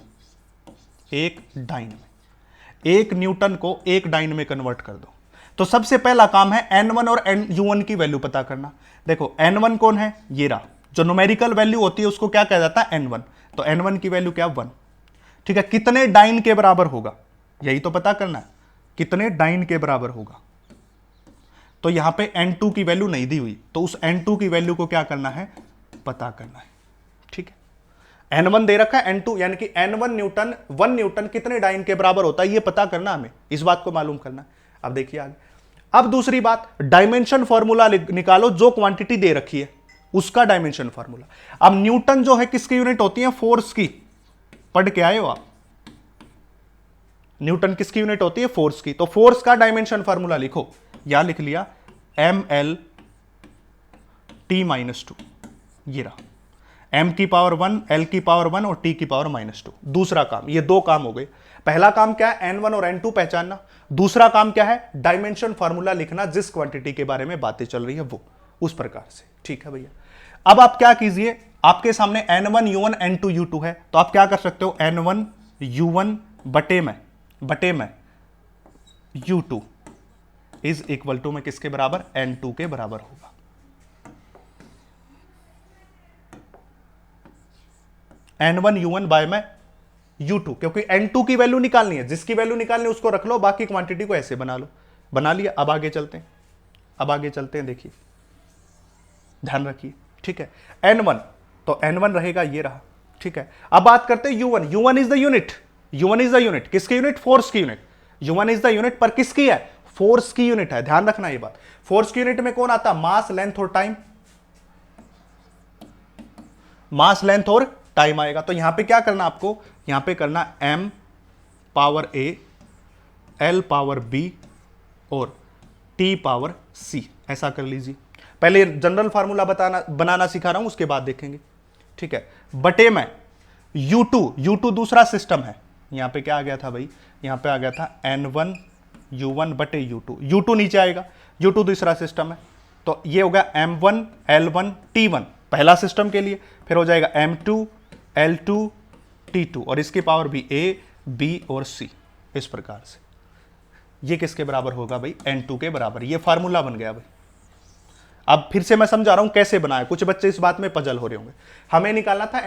1 न्यूटन को 1 डाइन में कन्वर्ट कर दो। तो सबसे पहला काम है n1 और u1 की वैल्यू पता करना। देखो n1 कौन है, ये रहा, जो न्यूमेरिकल वैल्यू होती है उसको क्या कहा जाता है, n1। तो n1 की वैल्यू क्या, 1, ठीक है। कितने डाइन के बराबर होगा, यही तो पता करना है, कितने डाइन के बराबर होगा। तो यहां पे n2 की वैल्यू नहीं दी हुई, तो उस n2 की वैल्यू को क्या करना है, पता करना है, ठीक है। n1 दे रखा है, n2 यानी कि n1 न्यूटन, 1 न्यूटन कितने डाइन के बराबर होता है, ये पता करना, हमें इस बात को मालूम करना है। अब देखिए आगे, अब दूसरी बात, डायमेंशन फॉर्मूला निकालो जो क्वांटिटी दे रखी है। उसका डायमेंशन फार्मूला। अब न्यूटन जो है किसकी यूनिट होती है? फोर्स की। पढ़ के आए हो आप? न्यूटन किसकी यूनिट होती है? फोर्स की। तो फोर्स का डायमेंशन फार्मूला लिखो, यहां लिख लिया ml t-2, ये रहा m की पावर 1, l की पावर 1 और t की पावर -2। दूसरा काम, ये दो काम हो गए। पहला काम क्या है? n1 और n2 पहचानना। दूसरा काम क्या है? डायमेंशन फार्मूला लिखना, जिस क्वांटिटी के बारे में बातें चल रही है वो, उस प्रकार से। ठीक है भैया। अब आप क्या कीजिए, आपके सामने n1 u1 n2 u2 है, तो आप क्या कर सकते हो? n1 u1 बटे में u2 इज इक्वल टू में किसके बराबर? n2 के बराबर होगा। n1 u1 बाय में u2, क्योंकि n2 की वैल्यू निकालनी है, जिसकी वैल्यू निकालनी है उसको रख लो, बाकी क्वांटिटी को ऐसे बना लो। बना लिया। अब आगे चलते हैं, देखिए ध्यान रखिए। ठीक है, n1, तो n1 रहेगा, ये रहा। ठीक है, अब बात करते हैं u1। u1 is the unit, किसकी यूनिट? फोर्स की unit. u1 is the unit, पर किसकी है? फोर्स की यूनिट है। ध्यान रखना ये बात। फोर्स की यूनिट में कौन आता? मास, लेंथ और टाइम। मास, लेंथ और टाइम आएगा। तो यहां पे क्या करना आपको? यहां पे करना m power a, l power b और t पावर c। ऐसा कर लीजिए। पहले जनरल फार्मूला बनाना सिखा रहा हूं, उसके बाद देखेंगे। ठीक है, बटे में u2 दूसरा सिस्टम है। यहां पे क्या आ गया था भाई? यहां पे आ गया था n1 u1 बटे u2 नीचे आएगा। u2 दूसरा सिस्टम है, तो ये होगा m1 l1 t1 पहला सिस्टम के लिए, फिर हो जाएगा m2 l2 t2 और इसकी पावर भी a b और c। इस प्रकार से ये किसके बराबर होगा भाई? n2 के बराबर। ये फार्मूला बन गया भाई। अब फिर से मैं समझा रहा हूं कैसे बनाया, कुछ बच्चे इस बात में पजल हो रहे होंगे। हमें निकालना था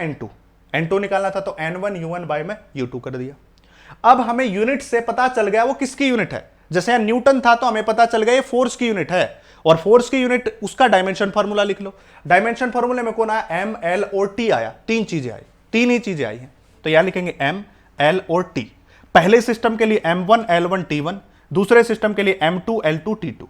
n2 निकालना था, तो n1 u1 बाय में u2 कर दिया। अब हमें यूनिट से पता चल गया वो किसकी यूनिट है। जैसे यहां न्यूटन था तो हमें पता चल गया ये फोर्स की यूनिट है, और फोर्स की यूनिट, उसका डायमेंशन फार्मूला लिख लो। डायमेंशन फार्मूले में कौन आया? m, l और t आया। तीन ही चीजें आई हैं, तो यहां लिखेंगे m, l और t। पहले सिस्टम के लिए m1 l1 t1, दूसरे सिस्टम के लिए m2 l2 t2।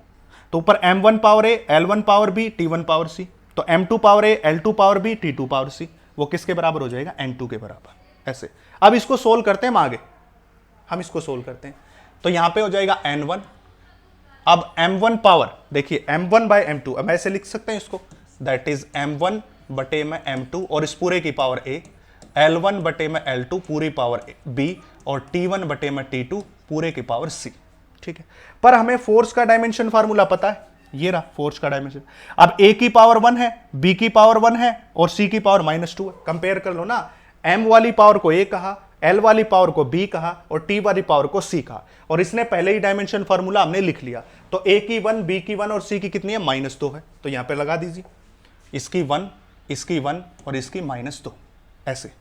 तो ऊपर m1 power a, l1 power b, t1 power c, तो m2 power a, l2 power b, t2 power c, वो किसके बराबर हो जाएगा? n2 के बराबर। ऐसे अब इसको सोल्व करते हैं हम इसको सोल्व करते हैं, तो यहां पे हो जाएगा n1। अब m1 पावर, देखिए m1 बाय m2, अब ऐसे लिख सकते हैं इसको, दैट इज m1 बटे में m2 और इस पूरे की पावर a, l1 बटे में l2 पूरी पावर b और t1 बटे में t2 पूरे की पावर c। ठीक है, पर हमें फोर्स का डायमेंशन फार्मूला पता है, ये रहा फोर्स का डायमेंशन। अब a की पावर 1 है, b की पावर 1 है और c की पावर -2 है। कंपेयर कर लो ना, m वाली पावर को a कहा, l वाली पावर को b कहा और t वाली पावर को c कहा, और इसने पहले ही डायमेंशन फार्मूला हमने लिख लिया। तो a की 1, b की 1 और c की कितनी है? -2 है। तो यहां पे लगा दीजिए, इसकी 1, इसकी 1 और इसकी -2। ऐसे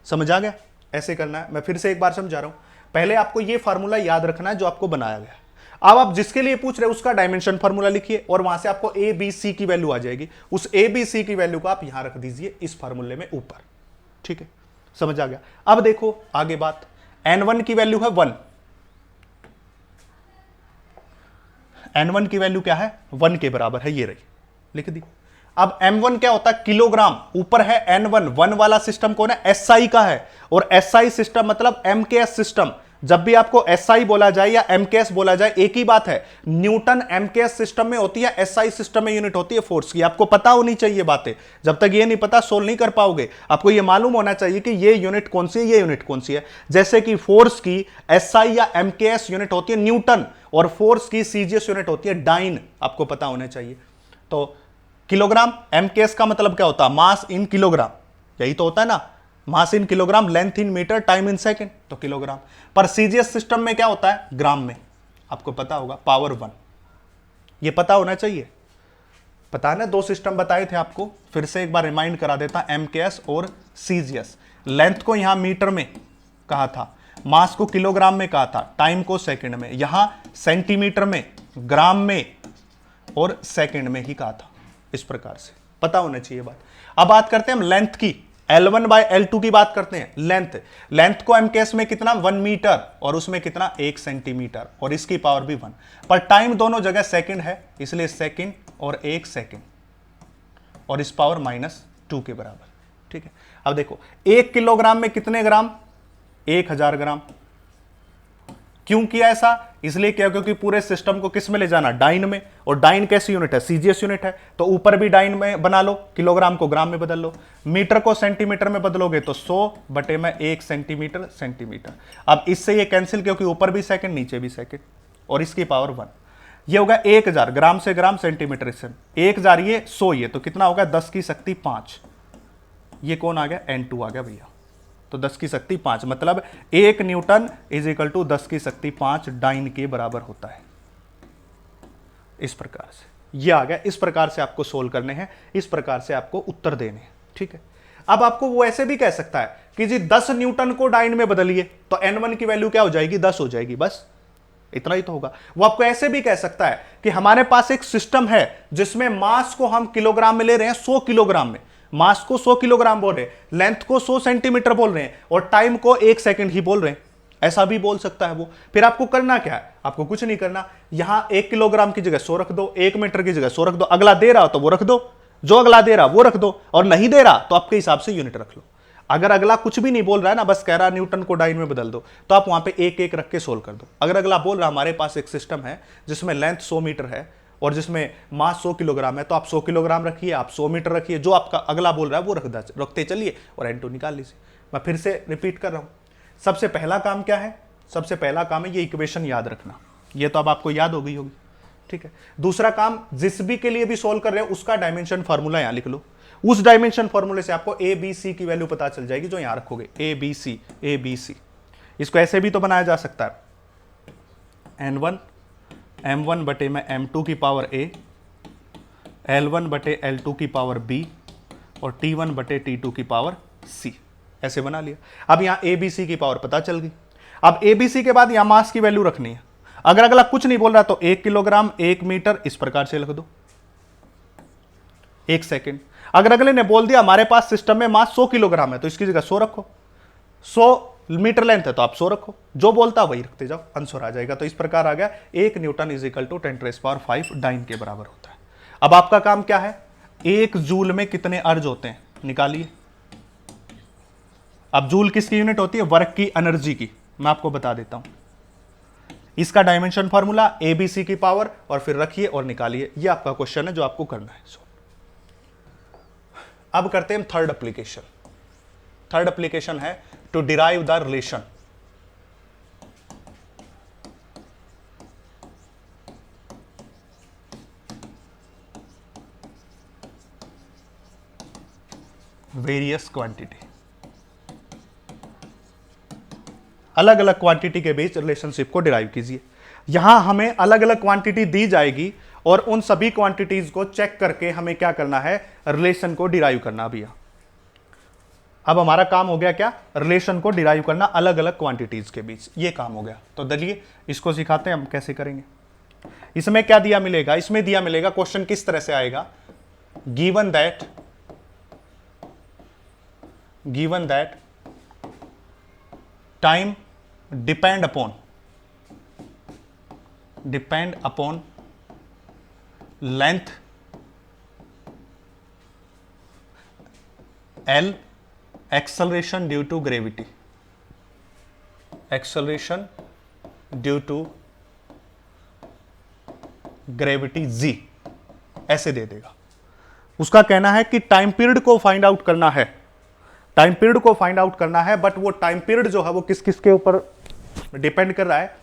समझ आ गया? ऐसे करना है। मैं फिर से एक बार समझा रहा हूं, पहले आपको ये फार्मूला याद रखना है जो आपको बनाया गया। अब आप जिसके लिए पूछ रहे हो उसका डायमेंशन फार्मूला लिखिए, और वहां से आपको a b c की वैल्यू आ जाएगी। उस a b c की वैल्यू को आप यहां रख दीजिए इस फार्मूले में ऊपर। ठीक है, समझ आ गया? अब देखो आगे बात, n1 की वैल्यू है 1, n1 की वैल्यू क्या है? 1 के बराबर है, ये रही, लिख दी। अब m1 क्या होता है? किलोग्राम। ऊपर है n1, 1 वाला सिस्टम कौन है? SI का है, और SI सिस्टम मतलब MKS सिस्टम। जब भी आपको SI बोला जाए या MKS बोला जाए, एक ही बात है, न्यूटन MKS सिस्टम में होती है, SI सिस्टम में यूनिट होती है फोर्स की। आपको पता होनी चाहिए बातें, जब तक ये नहीं पता सोल्व नहीं कर पाओगे। आपको ये मालूम होना चाहिए कि ये यूनिट कौन सी है, ये यूनिट कौन सी है। जैसे कि फोर्स की SI या MKS यूनिट होती है न्यूटन, और फोर्स की CGS यूनिट होती है डाइन। आपको पता होना चाहिए। तो किलोग्राम, MKS का मतलब क्या होता है? मास इन किलोग्राम, यही तो होता है ना, mass in kilogram, length in metre, time in second, तो किलोग्राम। पर CGS सिस्टम में क्या होता है? ग्राम में। आपको पता होगा, पावर 1, ये पता होना चाहिए। पता ना, दो सिस्टम बताए थे आपको, फिर से एक बार रिमाइंड करा देता, MKS और CGS। लेंथ को यहां मीटर में कहा था, मास को किलोग्राम में कहा था, टाइम को सेकंड में, यहां सेंटीमीटर में, ग्राम में और सेकंड में ही कहा था। इस प्रकार से पता होना चाहिए बात। अब बात करते हैं हम लेंथ की, L1 बाय L2 की बात करते हैं। लेंथ को MKS में कितना? 1 मीटर, और उसमें कितना? 1 सेंटीमीटर, और इसकी पावर भी 1। पर टाइम दोनों जगह सेकंड है, इसलिए सेकंड और 1 सेकंड, और इस पावर -2 के बराबर। ठीक है, अब देखो 1 किलोग्राम में कितने ग्राम, 1000 ग्राम। क्यों किया ऐसा, इसलिए क्या, क्योंकि पूरे सिस्टम को किस में ले जाना, डाइन में, और डाइन कैसी यूनिट है, सीजीएस यूनिट है, तो ऊपर भी डाइन में बना लो, किलोग्राम को ग्राम में बदल लो, मीटर को सेंटीमीटर में बदलोगे तो 100/1 सेंटीमीटर सेंटीमीटर। अब इससे ये कैंसिल, क्योंकि ऊपर भी सेकंड नीचे भी सेकंड, और इसकी पावर 1, ये होगा 1000 ग्राम से ग्राम सेंटीमीटर से 1000, ये 100, ये तो कितना होगा 10 की शक्ति 5, ये कौन आ गया, N2 आ गया भैया, तो 10 की शक्ति 5, मतलब 1 न्यूटन इज इक्वल टू 10 की शक्ति 5 डाइन के बराबर होता है। इस प्रकार से ये आ गया, इस प्रकार से आपको सोल्व करने हैं, इस प्रकार से आपको उत्तर देने हैं। ठीक है, अब आपको वो ऐसे भी कह सकता है कि जी 10 न्यूटन को डाइन में बदलिए तो N1 की वैल्यू क्या हो जाएगी, 10 हो जाएगी, बस इतना ही तो होगा। वो आपको ऐसे भी कह सकता है कि हमारे पास एक सिस्टम है जिसमें मास को हम किलोग्राम में ले रहे हैं, 100 किलोग्राम में, मास को 100 किलोग्राम बोल रहे हैं, लेंथ को 100 सेंटीमीटर बोल रहे हैं, और टाइम को 1 सेकंड ही बोल रहे हैं, ऐसा भी बोल सकता है वो। फिर आपको करना क्या है, आपको कुछ नहीं करना, यहां 1 किलोग्राम की जगह 100 रख दो, 1 मीटर की जगह 100 रख दो, अगला दे रहा हो तो वो रख दो, जो अगला दे रहा वो रख दो, और नहीं दे रहा तो आपके हिसाब से यूनिट रख लो। अगर अगला कुछ भी नहीं बोल रहा है ना, बस कह रहा न्यूटन को डाइन में बदल दो, तो आप वहां पे 1-1 रख के सोल्व कर दो। अगर अगला बोल रहा हमारे पास एक सिस्टम है जिसमें लेंथ 100 मीटर है और जिसमें मास 100 किलोग्राम है, तो आप 100 किलोग्राम रखिए, आप 100 मीटर रखिए, जो आपका अगला बोल रहा है वो रखते चलिए और N2 निकाल लीजिए। मैं फिर से रिपीट कर रहा हूं, सबसे पहला काम क्या है, सबसे पहला काम है ये इक्वेशन याद रखना, ये तो अब आपको याद हो गई होगी। ठीक है, दूसरा काम, जिस भी के लिए भी सोल्व कर रहे हो उसका डायमेंशन फॉर्मूला यहां लिख लो, उस डायमेंशन फॉर्मूले से आपको ए बी सी की वैल्यू पता चल जाएगी, जो यहां रखोगे ए बी सी। इसको ऐसे भी तो बनाया जा सकता है, N1 M1/M2 की पावर A, L1/L2 की पावर B, और T1/T2 की पावर C, ऐसे बना लिया। अब यहां ए बी सी की पावर पता चल गई। अब ए बी सी के बाद यहां मास की वैल्यू रखनी है। अगर अगला कुछ नहीं बोल रहा तो 1 किलोग्राम 1 मीटर इस प्रकार से लिख दो, 1 सेकेंड। अगर अगले ने बोल दिया हमारे पास सिस्टम में मास 100 किलोग्राम है तो इसकी जगह 100 रखो, 100 मीटर लेंथ है तो आप 100 रखो, जो बोलता वही रखते जाओ, आंसर आ जाएगा। तो इस प्रकार आ गया 1 newton is equal to 10⁵ dyne के बराबर होता है। अब आपका काम क्या है, 1 जूल में कितने अर्ज होते हैं निकालिए। अब जूल किसकी यूनिट होती है, वर्क की, एनर्जी की, मैं आपको बता देता हूं। इसका डायमेंशन फॉर्मूला एबीसी की पावर, और फिर रखिए और निकालिए। ये आपका क्वेश्चन है जो आपको करना है। अब करते हैं थर्ड एप्लीकेशन। थर्ड एप्लीकेशन है to derive the relation. Various quantity, अलग अलग क्वांटिटी के बीच रिलेशनशिप को डिराइव कीजिए। यहां हमें अलग अलग क्वांटिटी दी जाएगी और उन सभी क्वांटिटीज को चेक करके हमें क्या करना है, रिलेशन को डिराइव करना भैया। अब हमारा काम हो गया क्या, रिलेशन को डिराइव करना अलग अलग क्वांटिटीज के बीच, ये काम हो गया। तो चलिए इसको सिखाते हैं हम कैसे करेंगे। इसमें क्या दिया मिलेगा, इसमें दिया मिलेगा, क्वेश्चन किस तरह से आएगा, given that time depend upon length L, acceleration due to gravity, acceleration due to gravity G, ऐसे दे देगा। उसका कहना है कि टाइम पीरियड को फाइंड आउट करना है, टाइम पीरियड को फाइंड आउट करना है, बट वो टाइम पीरियड जो है वो किस किस के ऊपर डिपेंड कर रहा है,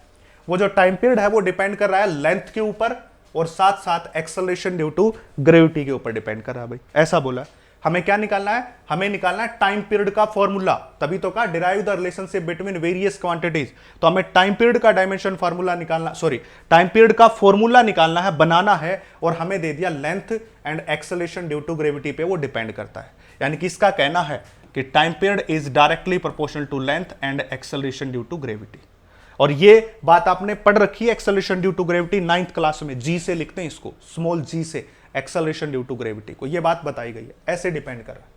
वो जो टाइम पीरियड है वो डिपेंड कर रहा है लेंथ के ऊपर और साथ साथ एक्सेलरेशन ड्यू टू ग्रेविटी के ऊपर डिपेंड कर रहा है भाई, ऐसा बोला है। हमें क्या निकालना है, हमें निकालना है टाइम पीरियड का फॉर्मूला, तभी तो कहा derive the relationship between various quantities. तो हमें टाइम पीरियड का डायमेंशन फार्मूला निकालना, टाइम पीरियड का फॉर्मूला निकालना है, बनाना है, और हमें दे दिया length and acceleration due to gravity पे वो डिपेंड करता है। यानी कि इसका कहना है कि time period is directly proportional to length and acceleration due to gravity. और ये बात आपने पढ़ रखी है, acceleration due to gravity 9th class में, जी से लिखते हैं इसको, स्मॉल जी से, एक्सेलरेशन ड्यू टू ग्रेविटी को, ये बात बताई गई है, ऐसे डिपेंड कर रहा है।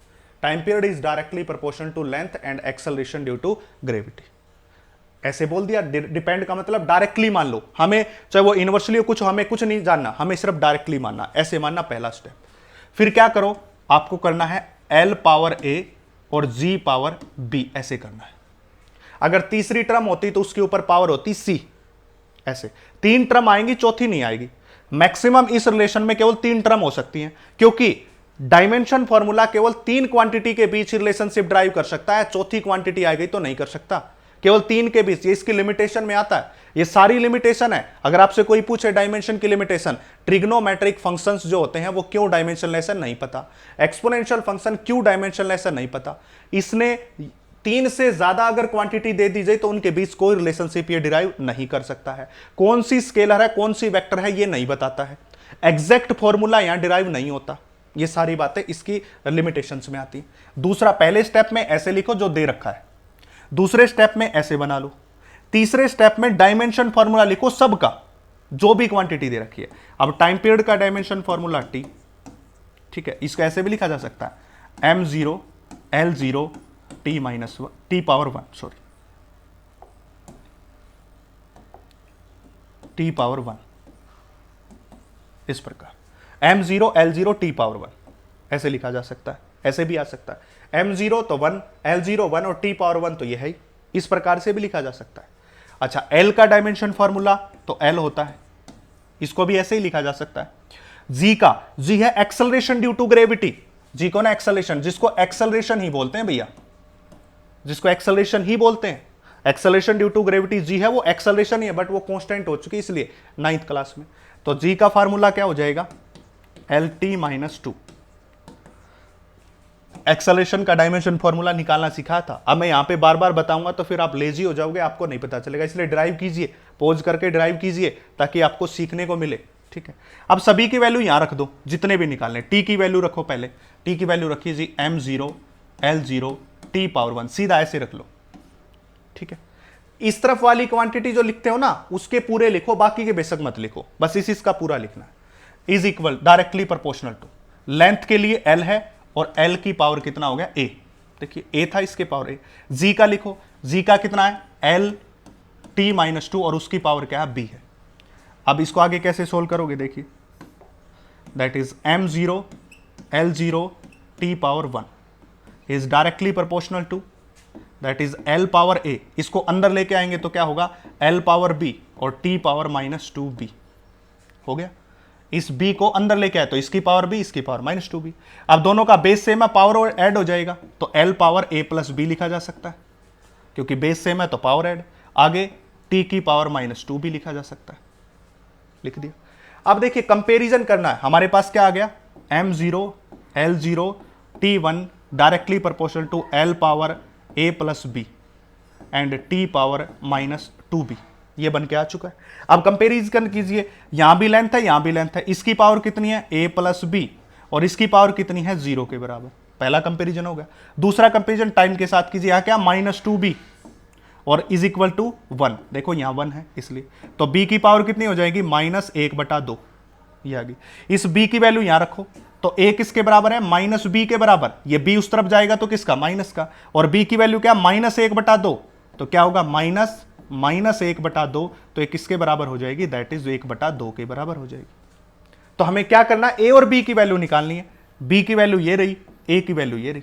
Time period is directly proportional to length and acceleration due to gravity, ऐसे बोल दिया। डिपेंड का मतलब डायरेक्टली मान लो, हमें चाहे वो इनवर्सली हो कुछ, हमें कुछ नहीं जानना, हमें सिर्फ डायरेक्टली मानना, ऐसे मानना पहला स्टेप। फिर क्या करो, आपको करना है L पावर A और G पावर B, ऐसे करना है। अगर तीसरी टर्म होती तो उसके ऊपर पावर होती C, ऐसे 3 टर्म आएंगी, चौथी नहीं आएगी। मैक्सिमम इस रिलेशन में केवल 3 टर्म हो सकती हैं, क्योंकि डायमेंशन फॉर्मूला केवल 3 क्वांटिटी के बीच रिलेशनशिप ड्राइव कर सकता है, चौथी क्वांटिटी आ गई तो नहीं कर सकता, केवल 3 के बीच। ये इसकी लिमिटेशन में आता है, ये सारी लिमिटेशन है। अगर आपसे कोई पूछे डायमेंशन की लिमिटेशन, ट्रिग्नोमेट्रिक फंक्शंस जो होते हैं वो क्यों डायमेंशनलेस है नहीं पता, एक्सपोनेंशियल फंक्शन क्यों डायमेंशनलेस है नहीं पता। इसने 3 से ज्यादा अगर क्वांटिटी दे दी जाए तो उनके बीच कोई रिलेशनशिप ये डिराइव नहीं कर सकता है। कौन सी स्केलर है कौन सी वेक्टर है ये नहीं बताता है, एग्जैक्ट फॉर्मूला यहां डिराइव नहीं होता। ये सारी बातें इसकी लिमिटेशंस में आती। दूसरा, पहले स्टेप में ऐसे लिखो जो दे रखा है, दूसरे स्टेप में ऐसे बना लो, तीसरे स्टेप में डायमेंशन फॉर्मूला लिखो सबका, जो भी क्वांटिटी दे रखी है। अब टाइम पीरियड का डायमेंशन फॉर्मूला T, ठीक है, इसको ऐसे भी लिखा जा सकता है m0 L0 T minus T power 1, sorry T power 1, इस प्रकार m0 L0 T पावर 1 ऐसे लिखा जा सकता है। ऐसे भी आ सकता है m0 तो 1, L0 1 और T पावर 1 तो यह है, इस प्रकार से भी लिखा जा सकता है। अच्छा, L का डायमेंशन फॉर्मूला तो L होता है, इसको भी ऐसे ही लिखा जा सकता है। G का, G है acceleration due to gravity, G को ना एक्सेलरेशन, जिसको एक्सेलरेशन ही बोलते हैं भैया, जिसको एक्सेलरेशन ही बोलते हैं, acceleration due to gravity G है, वो एक्सेलरेशन ही है बट वो कांस्टेंट हो चुकी है इसलिए 9th क्लास में। तो G का फार्मूला क्या हो जाएगा, LT माइनस 2। एक्सेलरेशन का डायमेंशन फॉर्मूला निकालना सिखाया था, अब मैं यहां पे बार बार बताऊंगा तो फिर आप लेजी हो जाओगे, आपको नहीं पता चलेगा, इसलिए ड्राइव कीजिए, पॉज करके ड्राइव कीजिए ताकि आपको सीखने को मिले। ठीक है, अब सभी की वैल्यू यहां रख दो, जितने भी निकालने। टी की वैल्यू रखो, पहले टी की वैल्यू रखिए जी m0 L0 T पावर 1, सीधा ऐसे रख लो। ठीक है, इस तरफ वाली क्वांटिटी जो लिखते हो ना उसके पूरे लिखो, बाकी के बेशक मत लिखो, बस इसका पूरा लिखना है। Is equal directly proportional to, length के लिए L है और L की पावर कितना हो गया A, देखिए A था, इसके पावर A। G का लिखो, G का कितना है L T माइनस 2 और उसकी पावर क्या है B है। अब इसको आगे कैसे सोल्व करोगे, देखिए that is m0 L0 T power 1 is directly proportional to that is L power A, इसको अंदर लेके आएंगे तो क्या होगा L पावर B और T पावर माइनस 2B हो गया। इस b को अंदर लेके आए तो इसकी पावर b, इसकी पावर माइनस 2b। अब दोनों का बेस सेम है, पावर और ऐड हो जाएगा तो L power a plus b लिखा जा सकता है, क्योंकि बेस सेम है तो पावर ऐड। आगे t की पावर माइनस 2b लिखा जा सकता है, लिख दिया। अब देखिए कंपैरिजन करना है, हमारे पास क्या आ गया m0 L0 T1 directly proportional to L power a plus b and t power minus 2b, ये बन के आ चुका है। अब कंपैरिजन कीजिए, यहां भी लेंथ है यहां भी लेंथ है, इसकी पावर कितनी है a प्लस b और इसकी पावर कितनी है 0 के बराबर, पहला कंपैरिजन हो गया। दूसरा कंपैरिजन टाइम के साथ कीजिए, यहां क्या माइनस 2b और इज इक्वल टू 1, देखो यहां 1 है इसलिए, तो b की पावर कितनी हो जाएगी माइनस 1/2, ये आ गई। इस b की वैल्यू यहां रखो तो a किसके बराबर है माइनस b के बराबर, ये b उस तरफ जाएगा तो किसका माइनस का, और b की वैल्यू क्या माइनस 1/2, तो क्या होगा माइनस 1/2, तो ये किसके बराबर हो जाएगी दैट इज 1/2 के बराबर हो जाएगी। तो हमें क्या करना है, a और b की वैल्यू निकालनी है, b की वैल्यू ये रही, a की वैल्यू ये रही।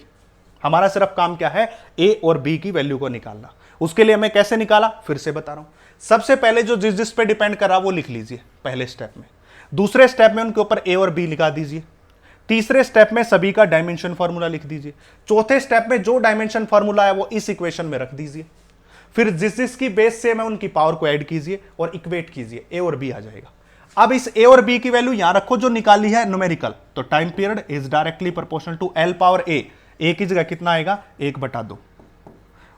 हमारा सिर्फ काम क्या है a और b की वैल्यू को निकालना। उसके लिए हमें कैसे निकाला फिर से बता रहा हूं। सबसे पहले जो जिस जिस पे डिपेंड कर रहा वो लिख लीजिए पहले स्टेप में, दूसरे स्टेप में उनके ऊपर a और b लिखा दीजिए, तीसरे स्टेप में सभी का डायमेंशन फॉर्मूला लिख दीजिए, चौथे स्टेप में जो डायमेंशन फॉर्मूला है वो इस इक्वेशन में रख दीजिए, फिर जिस जिसकी बेस सेम है उनकी पावर को ऐड कीजिए और इक्वेट कीजिए, a और b आ जाएगा। अब इस a और b की वैल्यू यहां रखो जो निकाली है न्यूमेरिकल, तो time period is directly proportional to L power a की जगह कितना आएगा 1/2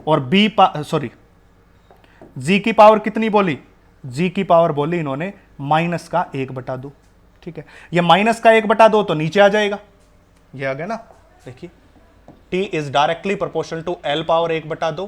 और सॉरी g की पावर कितनी बोली, g की पावर बोली इन्होंने माइनस का 1/2। ठीक है, ये माइनस का 1/2 तो नीचे आ जाएगा, ये आ गया ना, देखिए t is directly proportional to L power 1/2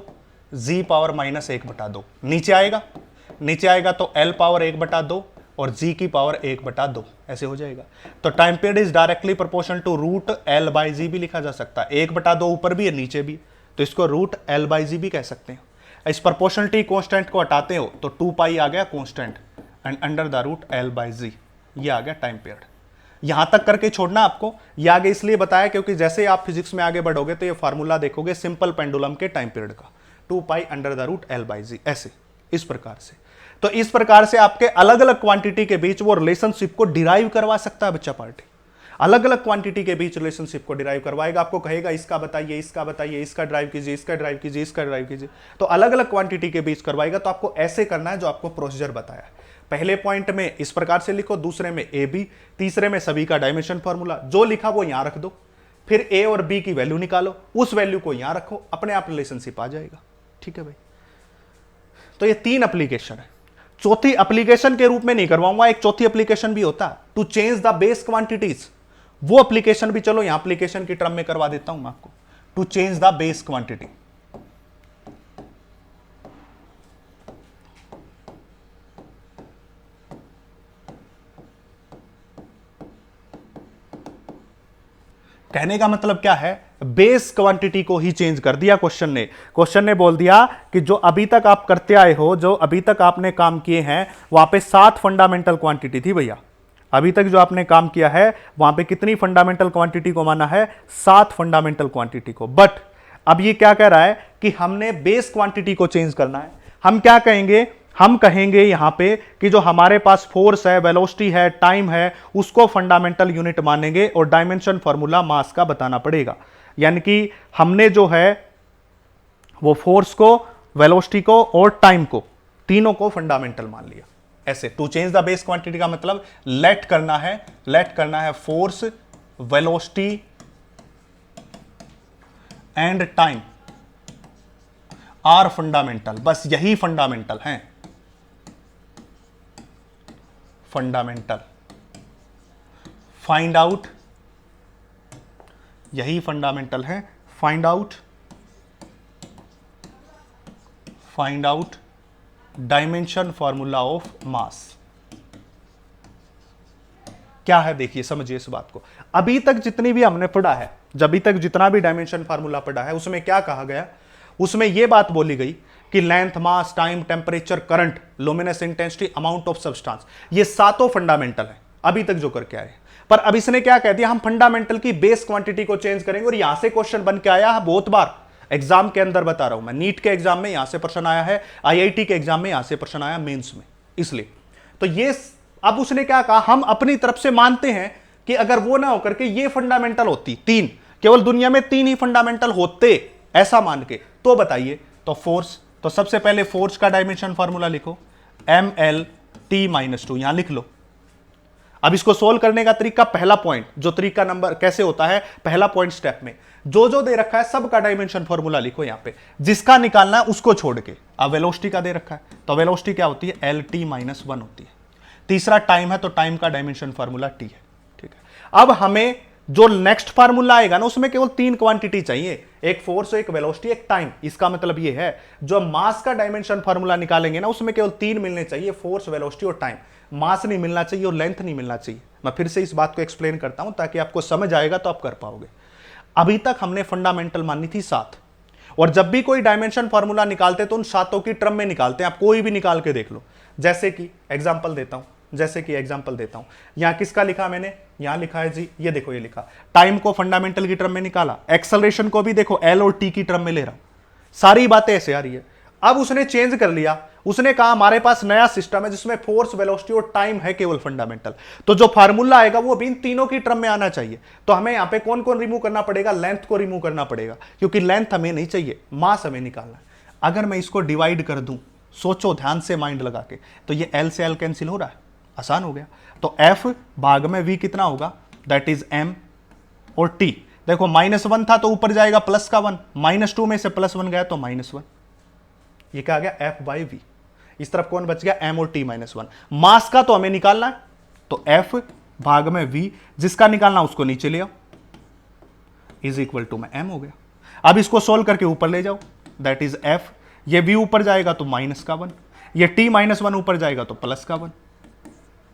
g power minus 1/2, नीचे आएगा तो L पावर 1/2 और g की पावर 1/2 ऐसे हो जाएगा। तो time period is directly proportional to root L by g भी लिखा जा सकता है, 1/2 ऊपर भी है नीचे भी, तो इसको रूट L बाई जी भी कह सकते हैं। इस प्रोपोर्शनलिटी कांस्टेंट को हटाते हो तो 2 पाई आ गया constant and under the root L by g, ये आ गया टाइम पीरियड। यहां तक करके छोड़ना आपको। ये आगे इसलिए बताया क्योंकि जैसे आप फिजिक्स में आगे बढ़ोगे तो ये फार्मूला देखोगे सिंपल पेंडुलम के टाइम पीरियड का, 2π√L/g, ऐसे इस प्रकार से। तो इस प्रकार से आपके अलग अलग क्वांटिटी के बीच वो रिलेशनशिप को डिराइव करवा सकता है बच्चा पार्टी। अलग अलग क्वांटिटी के बीच रिलेशनशिप को डिराइव करवाएगा, आपको कहेगा इसका बताइए, इसका बताइए, इसका ड्राइव कीजिए, इसका ड्राइव कीजिए, इसका ड्राइव कीजिए। तो अलग अलग क्वांटिटी के बीच करवाएगा। तो आपको ऐसे करना है जो आपको प्रोसीजर बताया है। पहले पॉइंट में इस प्रकार से लिखो, दूसरे में ए बी, तीसरे में सभी का डायमेंशन फॉर्मूला, जो लिखा वो यहां रख दो, फिर ए और बी की वैल्यू निकालो, उस वैल्यू को यहां रखो, अपने आप रिलेशनशिप आ जाएगा। ठीक है भाई। तो ये 3 एप्लीकेशन है। चौथी एप्लीकेशन के रूप में नहीं करवाऊंगा, एक चौथी एप्लीकेशन भी होता है to change the base quantities. वो एप्लीकेशन भी चलो यहां एप्लीकेशन की टर्म में करवा देता हूं मैं आपको, to change the base quantity. कहने का मतलब क्या है, बेस क्वांटिटी को ही चेंज कर दिया क्वेश्चन ने बोल दिया कि जो अभी तक आप करते आए हो, जो अभी तक आपने काम किए हैं, वहां पे 7 फंडामेंटल क्वांटिटी थी भैया। अभी तक जो आपने काम किया है वहां पे कितनी फंडामेंटल क्वांटिटी को माना है, 7 फंडामेंटल क्वांटिटी को। बट अब ये क्या कह रहा है कि हमने बेस क्वांटिटी को चेंज करना है। हम क्या कहेंगे, हम कहेंगे यहां पे कि जो हमारे पास फोर्स है, वेलोसिटी है, टाइम है, उसको फंडामेंटल यूनिट मानेंगे और डायमेंशन फॉर्मूला मास का बताना पड़ेगा। यानी कि हमने जो है वो फोर्स को, वेलोसिटी को और टाइम को, तीनों को फंडामेंटल मान लिया। ऐसे to change the base quantity का मतलब लेट करना है force, velocity and time are fundamental. बस यही फंडामेंटल हैं, फंडामेंटल फाइंड आउट, यही फंडामेंटल है, find out dimension formula of mass. क्या है देखिए, समझिए इस बात को। अभी तक जितनी भी हमने पढ़ा है, अभी तक जितना भी डायमेंशन फार्मूला पढ़ा है, उसमें क्या कहा गया, उसमें यह बात बोली गई कि length, mass, time, temperature, current, luminous intensity, amount of substance, ये 7 फंडामेंटल है अभी तक जो करके आए। पर अब इसने क्या कह दिया, हम फंडामेंटल की बेस क्वांटिटी को चेंज करेंगे। और यहां से क्वेश्चन बन के आया है बहुत बार एग्जाम के अंदर, बता रहा हूं मैं। नीट के एग्जाम में यहां से प्रश्न आया है, आईआईटी के एग्जाम में यहां से प्रश्न आया, मेंस में। इसलिए तो ये अब उसने क्या कहा, हम अपनी तरफ से मानते हैं कि अगर वो ना होकर के ये फंडामेंटल होती, 3, केवल दुनिया में 3 ही फंडामेंटल होते, ऐसा मान के, तो बताइए। तो फोर्स, तो सबसे पहले फोर्स का डायमेंशन फॉर्मूला लिखो, mL/T-2, यहां लिख लो। अब इसको सोल्व करने का तरीका, पहला पॉइंट, जो तरीका नंबर कैसे होता है, पहला पॉइंट स्टेप में जो दे रखा है सब का डायमेंशन फॉर्मूला लिखो यहां पे, जिसका निकालना है उसको छोड़ के। अब वेलोसिटी का दे रखा है, तो वेलोसिटी क्या होती है, LT-1 होती है। तीसरा टाइम है, तो टाइम का डायमेंशन फॉर्मूला T है। ठीक है। अब हमें जो नेक्स्ट फार्मूला आएगा ना, उसमें केवल 3 क्वांटिटी चाहिए, एक फोर्स, एक वेलोसिटी, एक टाइम। इसका मतलब ये है जो मास का डायमेंशन फार्मूला निकालेंगे ना, उसमें केवल 3 मिलने चाहिए, फोर्स, वेलोसिटी और टाइम। मास नहीं मिलना चाहिए और लेंथ नहीं मिलना चाहिए। मैं फिर से इस बात को एक्सप्लेन करता हूं ताकि आपको समझ आएगा तो आप कर पाओगे। अभी तक हमने फंडामेंटल मानी थी 7, और जब भी कोई डायमेंशन फार्मूला निकालते तो उन 7 की टर्म में निकालते हैं। आप कोई भी निकाल के देख लो। जैसे कि एग्जांपल देता हूं, यहां किसका लिखा मैंने, यहां लिखा है जी, ये देखो, ये लिखा टाइम को फंडामेंटल की टर्म में निकाला, एक्सेलरेशन को भी देखो L और T की टर्म में ले रहा हूं, सारी बातें ऐसे आ रही है। अब उसने चेंज कर लिया, उसने कहा हमारे पास नया सिस्टम है जिसमें फोर्स, वेलोसिटी और टाइम है केवल फंडामेंटल, तो जो फार्मूला आएगा वो भी इन तीनों की टर्म में आना चाहिए। तो हमें यहां पे कौन कौन रिमूव करना पड़ेगा, लेंथ को रिमूव करना पड़ेगा, क्योंकि लेंथ हमें नहीं चाहिए, मास हमें निकालना है। अगर मैं इसको डिवाइड कर दूं, सोचो ध्यान से माइंड लगा के, तो ये L से L कैंसिल हो रहा है, आसान हो गया। तो F भाग में V कितना होगा, दैट इज M, और T देखो -1 था तो ऊपर जाएगा प्लस का 1, -2 में से +1 गया तो -1, ये क्या आ गया, F/V। इस तरफ कौन बच गया, M और T-1। मास का तो हमें निकालना है, तो F भाग में V, जिसका निकालना उसको नीचे ले आओ, इज इक्वल टू में M हो गया। अब इसको सोल्व करके ऊपर ले जाओ, दैट इज F, ये V ऊपर जाएगा तो -1, ये T-1 ऊपर जाएगा तो +1,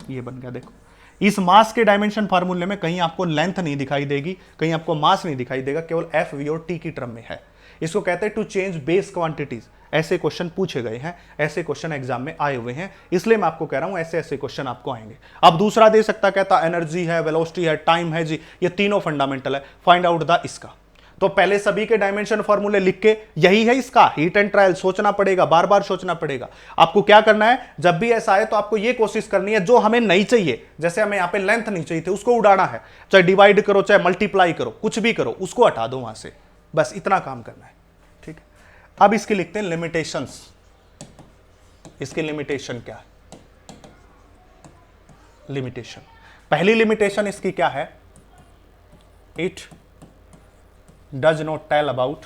ये बन गया। देखो इस मास के डायमेंशन फार्मूले में कहीं आपको लेंथ नहीं दिखाई देगी, कहीं आपको मास नहीं दिखाई देगा, केवल F, V और T की टर्म में है। इसको कहते हैं टू चेंज बेस क्वांटिटीज। ऐसे क्वेश्चन पूछे गए हैं, ऐसे क्वेश्चन एग्जाम में आए हुए हैं, इसलिए मैं आपको कह रहा हूं ऐसे ऐसे क्वेश्चन आपको आएंगे। अब दूसरा दे सकता, कहता एनर्जी है, वेलोसिटी है, टाइम है जी, ये तीनों फंडामेंटल है, फाइंड आउट द इसका। तो पहले सभी के डायमेंशन फॉर्मूले लिख के, यही है इसका हीट एंड ट्रायल, सोचना पड़ेगा, बार बार सोचना पड़ेगा। आपको क्या करना है, जब भी ऐसा आए तो आपको यह कोशिश करनी है जो हमें नहीं चाहिए, जैसे हमें यहां पे लेंथ नहीं चाहिए थी, उसको उड़ाना है, चाहे डिवाइड करो चाहे मल्टीप्लाई करो, कुछ भी करो, उसको हटा दो वहां से, बस इतना काम करना है। ठीक है, अब इसके लिखते हैं लिमिटेशंस। इसकी लिमिटेशन क्या है? लिमिटेशन, पहली लिमिटेशन इसकी क्या है? It does not tell about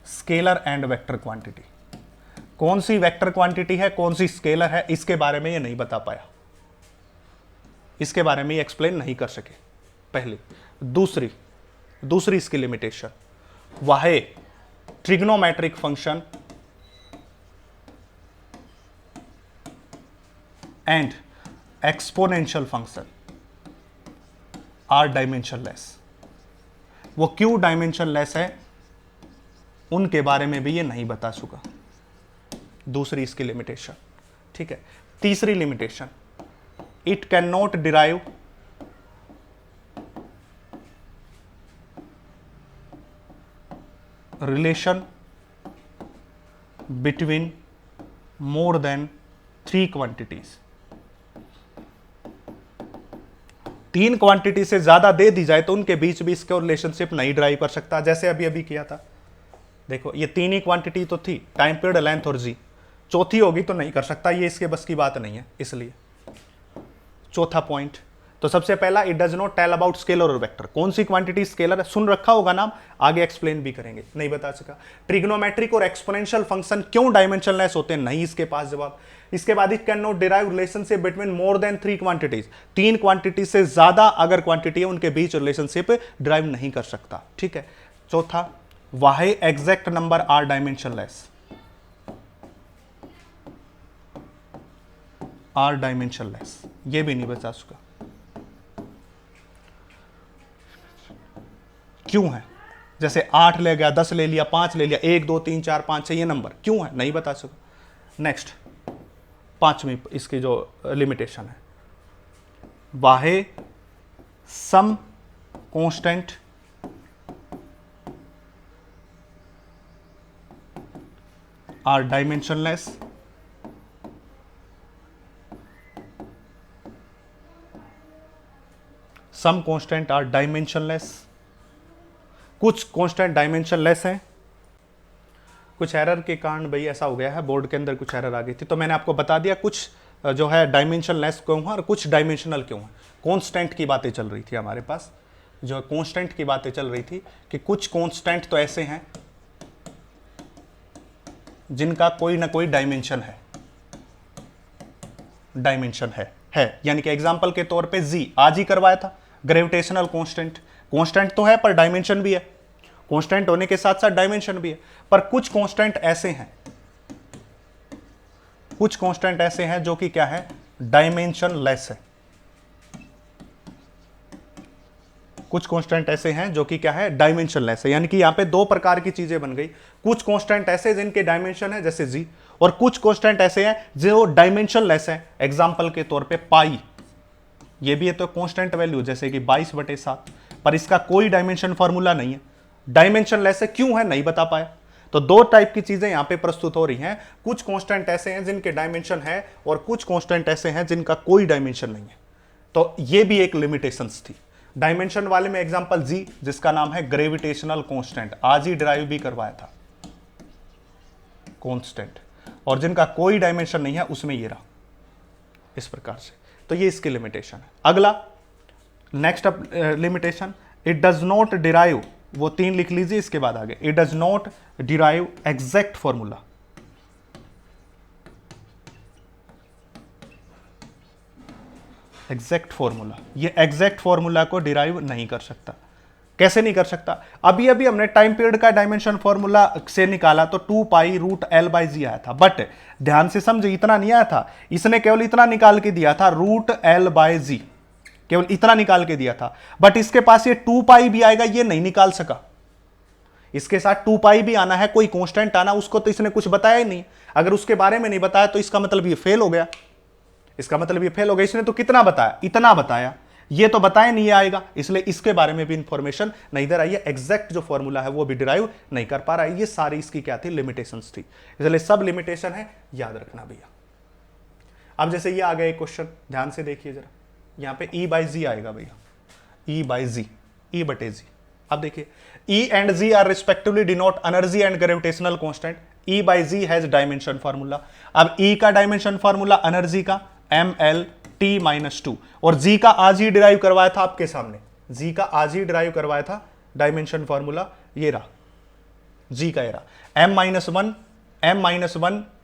scalar and vector quantity। कौन सी वेक्टर क्वांटिटी है, कौन सी स्केलर है, इसके बारे में ये नहीं बता पाया, इसके बारे में ये एक्सप्लेन नहीं कर सके, पहली। दूसरी इसकी लिमिटेशन, वाहे trigonometric function and exponential function are dimensionless. वो क्यों डायमेंशनलेस है उनके बारे में भी ये नहीं बता चुका, दूसरी इसकी लिमिटेशन। ठीक है, तीसरी limitation, it can not derive relation between more than 3 quantities. 3 quantity से ज्यादा दे दी जाए तो उनके बीच भी इसका रिलेशनशिप नहीं ड्राइव कर सकता, जैसे अभी अभी किया था। देखो ये 3 ही क्वांटिटी तो थी, टाइम पीरियड, लेंथ और जी, चौथी होगी तो नहीं कर सकता, ये इसके बस की बात नहीं है, इसलिए। चौथा पॉइंट, तो सबसे पहला, it does not tell about scalar और वेक्टर। कौन सी क्वांटिटी स्केलर है, सुन रखा होगा नाम, आगे एक्सप्लेन भी करेंगे, नहीं बता सका। ट्रिग्नोमेट्रिक और एक्सपोनेंशियल फंक्शन क्यों डायमेंशनलेस होते हैं, नहीं इसके पास जवाब। इसके बाद it can not derive relationship between more than 3 quantities. 3 quantity से ज्यादा अगर क्वांटिटी है उनके बीच रिलेशनशिप ड्राइव नहीं कर सकता। ठीक है, चौथा, वाहे exact number are dimensionless, are dimensionless, ये भी नहीं बता सका। क्यों है, जैसे 8 ले गया, 10 ले लिया, 5 ले लिया, 1 2 3 4 5 6 ये नंबर क्यों है, नहीं बता सका। नेक्स्ट, 5वीं इसकी जो लिमिटेशन है, वाहे some constant are dimensionless some constant are dimensionless. कुछ कांस्टेंट डायमेंशनलेस हैं, कुछ एरर के कारण भाई ऐसा हो गया है, बोर्ड के अंदर कुछ एरर आ गई थी, तो मैंने आपको बता दिया कुछ जो है डायमेंशनलेस क्यों है और कुछ डायमेंशनल क्यों है। कांस्टेंट की बातें चल रही थी हमारे पास, जो कांस्टेंट की बातें चल रही थी कि कुछ कांस्टेंट तो ऐसे हैं जिनका कोई ना कोई डायमेंशन है, यानी कि एग्जांपल के तौर पे जी आज ही करवाया था, ग्रेविटेशनल कांस्टेंट तो है पर डायमेंशन भी है, कांस्टेंट होने के साथ साथ डायमेंशन भी है। पर कुछ कांस्टेंट ऐसे हैं जो कि क्या है, डायमेंशनलेस है। कुछ कांस्टेंट ऐसे हैं जो कि क्या है, डायमेंशनलेस है, यानी कि यहां पे 2 प्रकार की चीजें बन गई। कुछ कांस्टेंट ऐसे जिनके डायमेंशन है जैसे जी, और कुछ कांस्टेंट ऐसे हैं जो डायमेंशनलेस है, एग्जांपल के तौर पे पाई, ये भी है तो कांस्टेंट वैल्यू जैसे कि 22/7, पर इसका कोई डायमेंशन फॉर्मूला नहीं है, डायमेंशनलेस है, क्यों है नहीं बता पाया। तो 2 टाइप की चीजें यहां पे प्रस्तुत हो रही हैं, कुछ कांस्टेंट ऐसे हैं जिनके डायमेंशन है और कुछ कांस्टेंट ऐसे हैं जिनका कोई डायमेंशन नहीं है। तो ये भी एक लिमिटेशंस थी। डायमेंशन वाले में एग्जांपल जी, जिसका नाम है ग्रेविटेशनल कांस्टेंट, आज ही डिराइव भी करवाया था कांस्टेंट, और जिनका कोई डायमेंशन नहीं है उसमें ये रहा इस प्रकार से। तो ये इसकी लिमिटेशन है। अगला next limitation, it does not derive, वो 3 लिख लीजिए, इसके बाद आगे, it does not derive exact formula, exact formula, ये एग्जैक्ट फॉर्मूला को डिराइव नहीं कर सकता। कैसे नहीं कर सकता, अभी अभी हमने टाइम पीरियड का डायमेंशन फॉर्मूला से निकाला तो 2π√L/g आया था, बट ध्यान से समझे इतना नहीं आया था, इसने केवल इतना निकाल के दिया था √L/g, केवल इतना निकाल के दिया था, बट इसके पास ये 2 पाई भी आएगा, ये नहीं निकाल सका। इसके साथ 2 पाई भी आना है, कोई कांस्टेंट आना, उसको तो इसने कुछ बताया ही नहीं। अगर उसके बारे में नहीं बताया तो इसका मतलब ये फेल हो गया, इसका मतलब ये फेल हो गया। इसने तो कितना बताया, इतना बताया, ये तो बताया नहीं आएगा, इसलिए इसके बारे में भी इंफॉर्मेशन नहीं दे रहा है। एग्जैक्ट जो फॉर्मूला है वो भी डिराइव नहीं कर पा रहा है। ये सारी इसकी क्या थी, लिमिटेशंस थी, इसलिए सब लिमिटेशन है, याद रखना भैया। अब जैसे ये आ गया एक क्वेश्चन, ध्यान से देखिए जरा, यहां पे E बाई जी आएगा भैया, E बाई जी, E बटे जी। अब देखिए E and Z are respectively denote energy and gravitational constant. E by G has dimension formula. अब E का डायमेंशन फार्मूला एनर्जी का mL_T-2 और G का आज ही डिराइव करवाया था आपके सामने, G का आज ही डिराइव करवाया था डायमेंशन फार्मूला, ये रहा G का, ये रहा m-1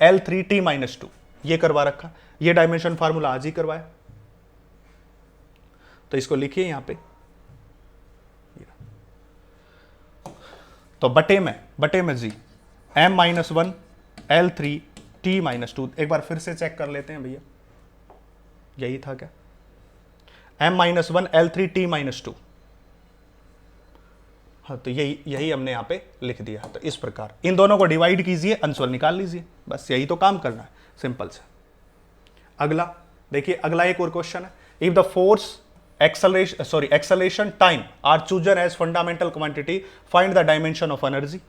L3T-2, ये करवा रखा, ये डायमेंशन फार्मूला आज ही करवाया। तो इसको लिखिए यहां पे, तो बटे में G m-1 L3T-2। एक बार फिर से चेक कर लेते हैं भैया, यही था क्या, m-1 L3T-2। हाँ, तो यही हमने यहां पे लिख दिया। तो इस प्रकार इन दोनों को डिवाइड कीजिए, आंसर निकाल लीजिए, बस यही तो काम करना है, सिंपल से। अगला देखिए, अगला एक और क्वेश्चन है, if the force acceleration time are chosen as fundamental quantity, find the dimension of energy.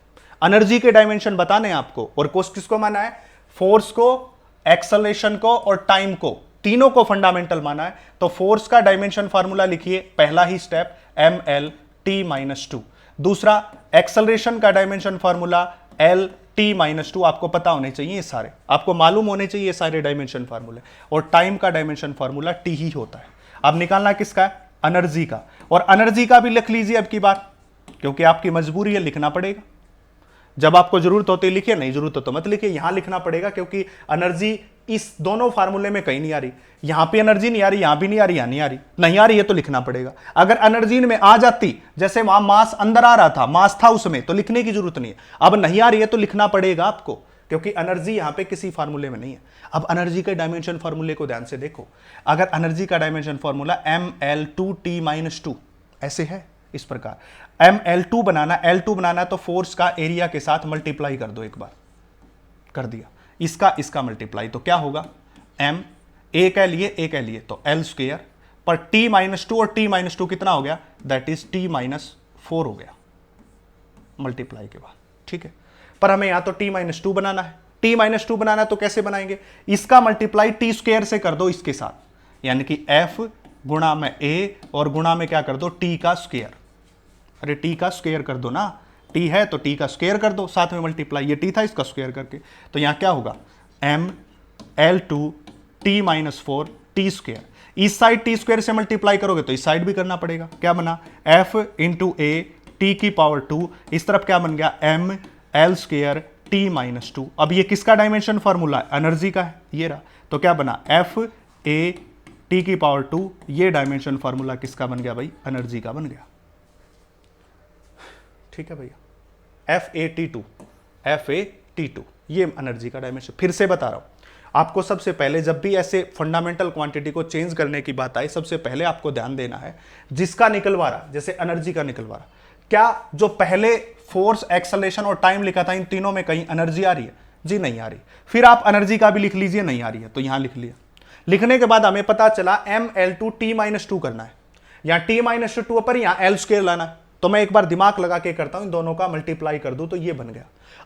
Energy के डायमेंशन बताने हैं आपको, और किसको माना है, फोर्स को, एक्सेलरेशन को और टाइम को, तीनों को फंडामेंटल माना है। तो फोर्स का डायमेंशन फार्मूला लिखिए, पहला ही स्टेप mL_T-2। दूसरा एक्सेलरेशन का डायमेंशन फार्मूला L_T-2। आपको पता होने चाहिए, ये सारे आपको मालूम होने चाहिए, ये सारे डायमेंशन फार्मूले। और टाइम का डायमेंशन फार्मूला T ही होता है। अब निकालना किसका है, एनर्जी का, और एनर्जी का भी लिख लीजिए अब की बार, क्योंकि आपकी मजबूरी है, लिखना पड़ेगा। जब आपको जरूरत होती है लिखिए, नहीं जरूरत हो तो मत लिखिए, यहां लिखना पड़ेगा, क्योंकि एनर्जी इस दोनों फार्मूले में कहीं नहीं आ रही, यहां पे एनर्जी नहीं आ रही, यहां भी नहीं आ रही, यहां नहीं आ रही है, तो लिखना पड़ेगा। अगर एनर्जी में आ जाती, जैसे वहां मास अंदर आ रहा था, मास था उसमें, तो लिखने की जरूरत नहीं है। अब नहीं आ रही है तो लिखना पड़ेगा आपको, क्योंकि एनर्जी यहां पे किसी फार्मूले में नहीं है। अब एनर्जी के डायमेंशन फार्मूले को ध्यान से देखो, अगर एनर्जी का डायमेंशन फार्मूला mL2T-2 ऐसे है, इस प्रकार mL2 बनाना, L2 बनाना, तो फोर्स का एरिया के साथ मल्टीप्लाई कर दो, एक बार कर दिया, इसका मल्टीप्लाई, तो क्या होगा, m एक है लिए तो L² पर T-2 और T-2 कितना हो गया, दैट इज T-4 हो गया मल्टीप्लाई के बाद, ठीक है। पर हमें यहां तो T-2 बनाना है, T-2 बनाना है, तो कैसे बनाएंगे, इसका मल्टीप्लाई T² से कर दो इसके साथ, यानी कि F गुणा में A और गुणा में क्या कर दो, T का स्क्वायर। अरे T का स्क्वायर कर दो ना, T है तो T का स्क्वायर कर दो, साथ में मल्टीप्लाई, ये T था, इसका स्क्वायर करके, तो यहां क्या होगा, mL2T-4 T²। इस साइड T² से मल्टीप्लाई करोगे तो इस साइड भी करना पड़ेगा, क्या बना, F × A T⁻², इस तरफ क्या बन गया, mL² T-2। अब ये किसका डायमेंशन फार्मूला, एनर्जी का है, ये रहा, तो क्या बना, FA T⁻², ये डायमेंशन फार्मूला किसका बन गया भाई, एनर्जी का बन गया, ठीक है भैया। FAT2 ये एनर्जी का डायमेंशन। फिर से बता रहा हूं आपको, सबसे पहले जब भी ऐसे फंडामेंटल क्वांटिटी को चेंज करने की बात आई, सबसे पहले आपको ध्यान देना है, जिसका निकलवा रहा, जैसे एनर्जी का निकलवा रहा, क्या जो पहले फोर्स, एक्सेलरेशन और टाइम लिखा था, इन तीनों में कहीं एनर्जी आ रही है, जी नहीं आ रही। फिर आप एनर्जी का भी लिख लीजिए, नहीं आ रही है, तो यहां लिख लिया। लिखने के बाद हमें पता चला mL2T-2 करना है, यहां T-2 पर यहां L² लाना है, तो मैं एक बार दिमाग लगा के करता हूं, इन दोनों का मल्टीप्लाई कर दूं तो ये बन गया।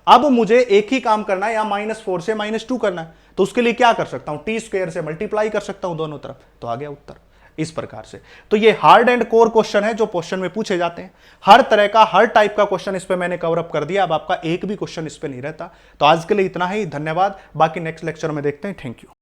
अब मुझे एक ही काम करना है, या -4 से -2 करना है, तो उसके लिए क्या कर सकता हूं, T² से मल्टीप्लाई कर सकता हूं दोनों तरफ, तो आ गया उत्तर इस प्रकार से। तो ये हार्ड एंड कोर क्वेश्चन है जो क्वेश्चन में पूछे जाते हैं, हर तरह का, हर टाइप का क्वेश्चन इस पे मैंने कवर अप कर दिया। अब आपका एक भी क्वेश्चन इस पे नहीं रहता। तो आज के लिए इतना ही, धन्यवाद, बाकी नेक्स्ट लेक्चर में देखते हैं। Thank you.